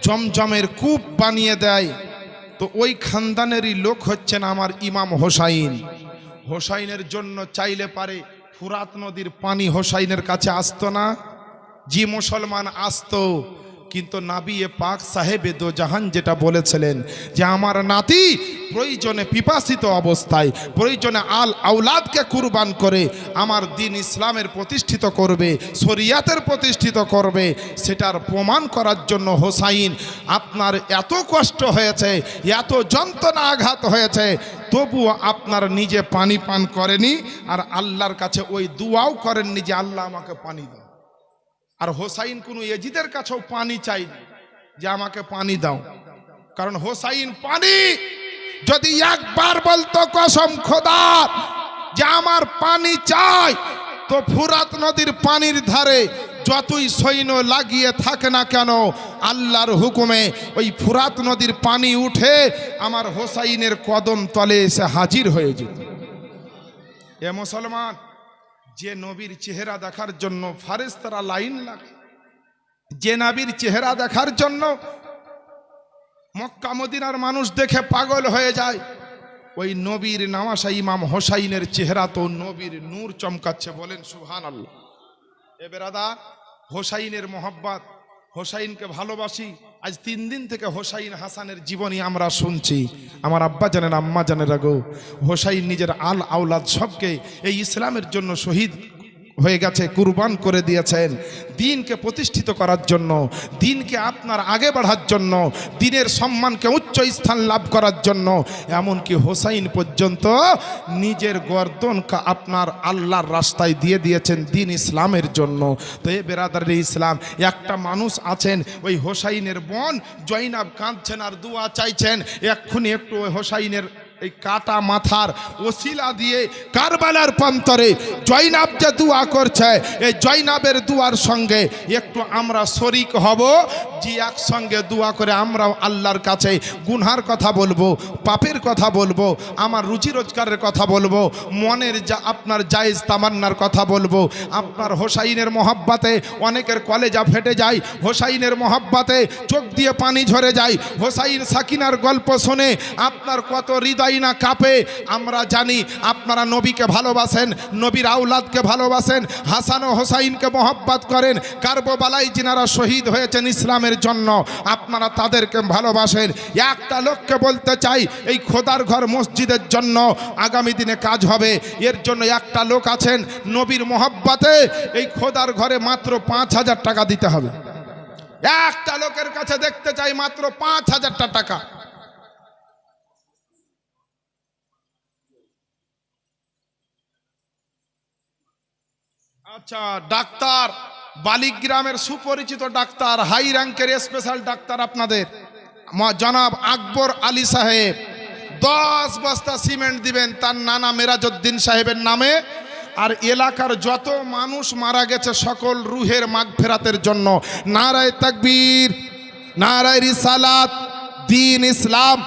জমজমের কূপ বানিয়ে দেয়, তো ওই খানদানেরই লোক হচ্ছেন আমার ইমাম হোসাইন। হোসাইনের জন্য চাইলে পারে ফুরাত নদীর পানি হোসাইনের কাছে আসতো না? জি মুসলমান, আসতো। কিন্তু নাবিয়ে পাক সাহেবে দো জাহান যেটা বলেছিলেন যে আমার নাতি প্রয়োজনে পিপাসিত অবস্থায় প্রয়োজনে আওলাদকে কুরবান করে আমার দিন ইসলামের প্রতিষ্ঠিত করবে, শরিয়াতের প্রতিষ্ঠিত করবে, সেটার প্রমাণ করার জন্য হোসাইন আপনার এত কষ্ট হয়েছে, এত যন্ত্রণা আঘাত হয়েছে, তবুও আপনার নিজে পানি পান করেনি, আর আল্লাহর কাছে ওই দুয়াও করেননি যে আল্লাহ আমাকে পানি দাও। আর হোসাইন কোনো এজিদের কাছেও পানি চাইনি যে আমাকে পানি দাও, কারণ হোসাইন পানি যদি একবার বলতো কসম খোদার যে আমার পানি চাই, তো ফুরাত নদীর পানির ধারে যতই সৈন্য লাগিয়ে থাকে না কেন আল্লাহর হুকুমে ওই ফুরাত নদীর পানি উঠে আমার হোসাইনের কদম তলে এসে হাজির হয়ে যেত। এ মুসলমান, যে নবীর চেহারা দেখার জন্য ফারেস্তারা লাইন লাগে, যে নবীর চেহারা দেখার জন্য মক্কা মদিনার মানুষ দেখে পাগল হয়ে যায়, ওই নবীর নামাশা ইমাম হোসাইনের চেহারা তো নবীর নূর চমকাচ্ছে। বলেন সুবহানাল্লাহ। এ বেরাদার, হোসাইনের মোহাব্বত, হোসাইনকে ভালোবাসি। আজ 3 দিন থেকে হোসাইন হাসানের জীবনী আমরা শুনছি। আমার আব্বা জানেন, আম্মা জানেন, গো হোসাইন নিজের আওলাদ সবকে এই ইসলামের জন্য শহীদ হয়ে গেছে, কুরবান করে দিয়েছেন দিনকে প্রতিষ্ঠিত করার জন্য, দিনকে আপনার আগে বাড়ার জন্য, দিনের সম্মানকে উচ্চ স্থান লাভ করার জন্য। এমনকি হোসাইন পর্যন্ত নিজের গর্দন আপনার আল্লাহর রাস্তায় দিয়ে দিয়েছেন দিন ইসলামের জন্য। তো এ বেরাদার ইসলাম, একটা মানুষ আছেন ওই হোসাইনের বোন জয়নাব কাঁদছেন আর দোয়া চাইছেন, এক্ষুনি একটু ওই হোসাইনের এই কাটা মাথার ওসিলা দিয়ে কারবালার প্রান্তরে জয়নাব যে দোয়া করছে, এই জয়নাবের দোয়ার সঙ্গে একটু আমরা শরিক হব, যে একসঙ্গে দোয়া করে আমরাও আল্লাহর কাছে গুনহার কথা বলবো, পাপের কথা বলবো, আমার রুচি রোজগারের কথা বলবো, মনের যা আপনার জায়েজ তামান্নার কথা বলবো। আপনার হোসাইনের মহব্বতে অনেকের কলেজা ফেটে যায়, হোসাইনের মহব্বতে চোখ দিয়ে পানি ঝরে যায়, হোসাইন সাকিনার গল্প শুনে আপনার কত হৃদয় না কাঁপে। আমরা জানি আপনারা নবীকে ভালোবাসেন, নবীর আওলাদকে ভালোবাসেন, হাসান ও হোসাইনকে মহব্বত করেন। কারবালায় যিনারা শহীদ হয়েছেন ইসলামের জন্য, আপনারা তাদেরকে ভালোবাসেন। একটা লোককে বলতে চাই, এই খোদার ঘর মসজিদের জন্য আগামী দিনে কাজ হবে। এর জন্য একটা লোক আছেন নবীর মহব্বতে এই খোদার ঘরে মাত্র 5,000 টাকা দিতে হবে। একটা লোকের কাছে দেখতে চাই মাত্র 5,000 টাকা। আচ্ছা, ডাক্তার বালিগ্রামের সুপরিচিত ডাক্তার, হাই র্যাঙ্কের স্পেশাল ডাক্তার আপনাদের জনাব আকবর আলী সাহেব 10 বস্তা সিমেন্ট দিবেন তার নানা মেরাজউদ্দিন সাহেবের নামে, আর এলাকার যত মানুষ মারা গেছে সকল রুহের মাগফিরাতের জন্য নারায়ে তাকবীর, নারায়ে রিসালাত, দ্বীন ইসলাম,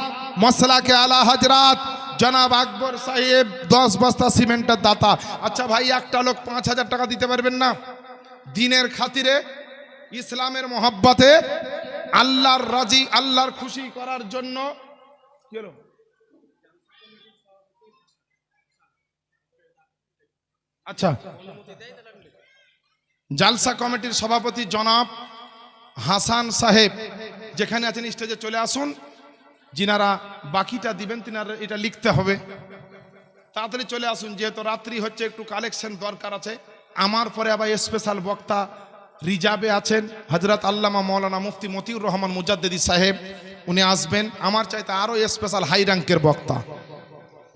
মসলাকে আলা হযরত জনাব আকবর সাহেব 10 বস্তা সিমেন্টের দাতা। আচ্ছা ভাই, একটা লোক 5,000 টাকা দিতে পারবেন না? দ্বীনের খাতিরে, ইসলামের মহব্বতে, আল্লাহর রাজি, আল্লাহর খুশি করার জন্য। কি হলো? আচ্ছা, জালসা কমিটির সভাপতি জনাব হাসান সাহেব যেখানে আছেন স্টেজে চলে আসুন। যিনারা বাকিটা দিবেন তিনারা এটা লিখতে হবে, তাড়াতাড়ি চলে আসুন, যেহেতু রাত্রি হচ্ছে, একটু কালেকশন দরকার আছে। আমার পরে আবার স্পেশাল বক্তা রিজার্ভে আছেন হযরত আল্লামা মাওলানা মুফতি মতিউর রহমান মুজাদ্দিদি সাহেব, উনি আসবেন। আমার চাইতে আরো স্পেশাল হাই র্যাঙ্কের বক্তা,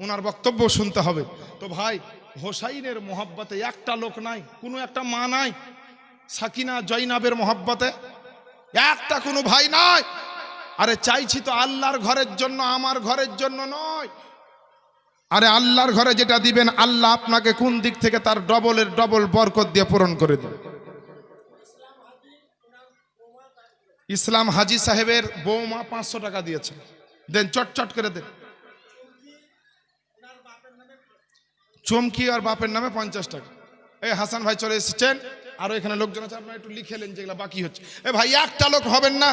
ওনার বক্তব্য শুনতে হবে। তো ভাই, হোসাইনের মহব্বতে একটা লোক নাই, কোনো একটা মা নাই, সাকিনা জয়নাবের মহব্বতে একটা কোনো ভাই নাই। আরে চাইছি তো আল্লাহর ঘরের জন্য, আমার ঘরের জন্য নয়। আরে আল্লাহর ঘরে যেটা দিবেন আল্লাহ আপনাকে কোন দিক থেকে তার ডবলের ডবল বরকত দিয়ে পূরণ করে দেবে। ইসলাম হাজি সাহেবের বৌমা 500 টাকা দিয়েছে, দেন চটচট করে দেন। চমকি আর বাপের নামে 50 টাকা। এই হাসান ভাই চলে এসেছেন, আরো এখানে লোকজন আছে, আপনারা একটু লিখেলেন যেগুলো বাকি হচ্ছে। এ ভাই, একটা লোক হবেন না?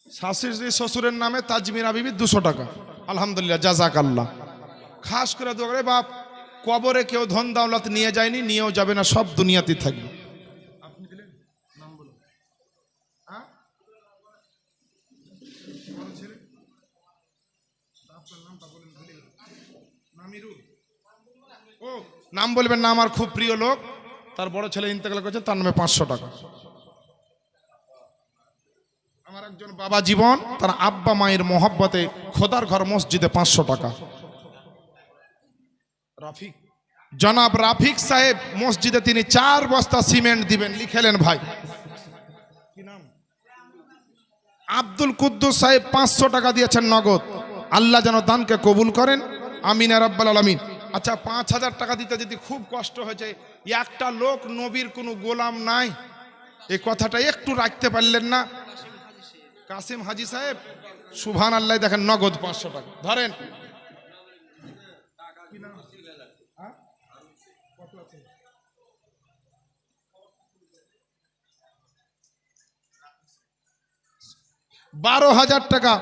শাশুড়ি শ্বশুরের নামে তাজমিরা বিবি 200 টাকা। আলহামদুলিল্লাহ, জাযাকাল্লাহ। খাস করে দোয়া করে বাপ, কবরে কেউ ধন দৌলত নিয়ে যায়নি, নিয়েও যাবে না, সব দুনিয়াতেই থাকবে। আপনি দিলেন নাম বলুন। ও নাম বলবেন না, আমার খুব প্রিয় লোক, তার বড় ছেলে ইন্তেকাল করেছে, তার নামে 500 টাকা। আমার একজন বাবা জীবন, তার আব্বা মায়ের মহব্বতে খোদার ঘর মসজিদে 500 টাকা। রাফিক, জনাব রাফিক সাহেব মসজিদে তিনি 4 বস্তা সিমেন্ট দিবেন, লিখেলেন ভাই। কি নাম? আব্দুল কুদ্দুস সাহেব 500 টাকা দিয়েছেন নগদ। আল্লাহ যেন দানকে কবুল করেন, আমিন ইয়া রাব্বাল আলামিন। আচ্ছা, 5000 টাকা দিতে যদি খুব কষ্ট হয়েছে, একটা লোক নবীর কোনো গোলাম নাই, এই কথাটা একটু রাখতে পারলেন না? কাসিম হাজি সাহেব, সুবহানাল্লাহ, দেখেন নগদ 500 টাকা ধরেন। 12,000 টাকা,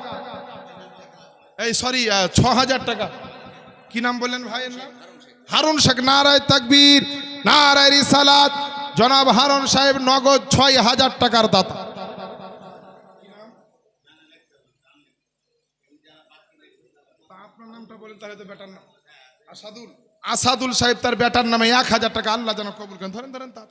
এই সরি 6,000 টাকা। কি নাম বললেন ভাইয়ের নাম? হারুন শেখ। নারায়ে তাকবীর, নারায়ে রিসালাত, জনাব হারুন সাহেব নগদ 6,000 টাকার দাতা। আপনার নামটা বলেন তাহলে তো বেটার নাম। আসাদুল সাহেব, তার বেটার নামে 1,000 টাকা। আল্লাহ যেন কবুল করেন। ধরেন ধরেন তার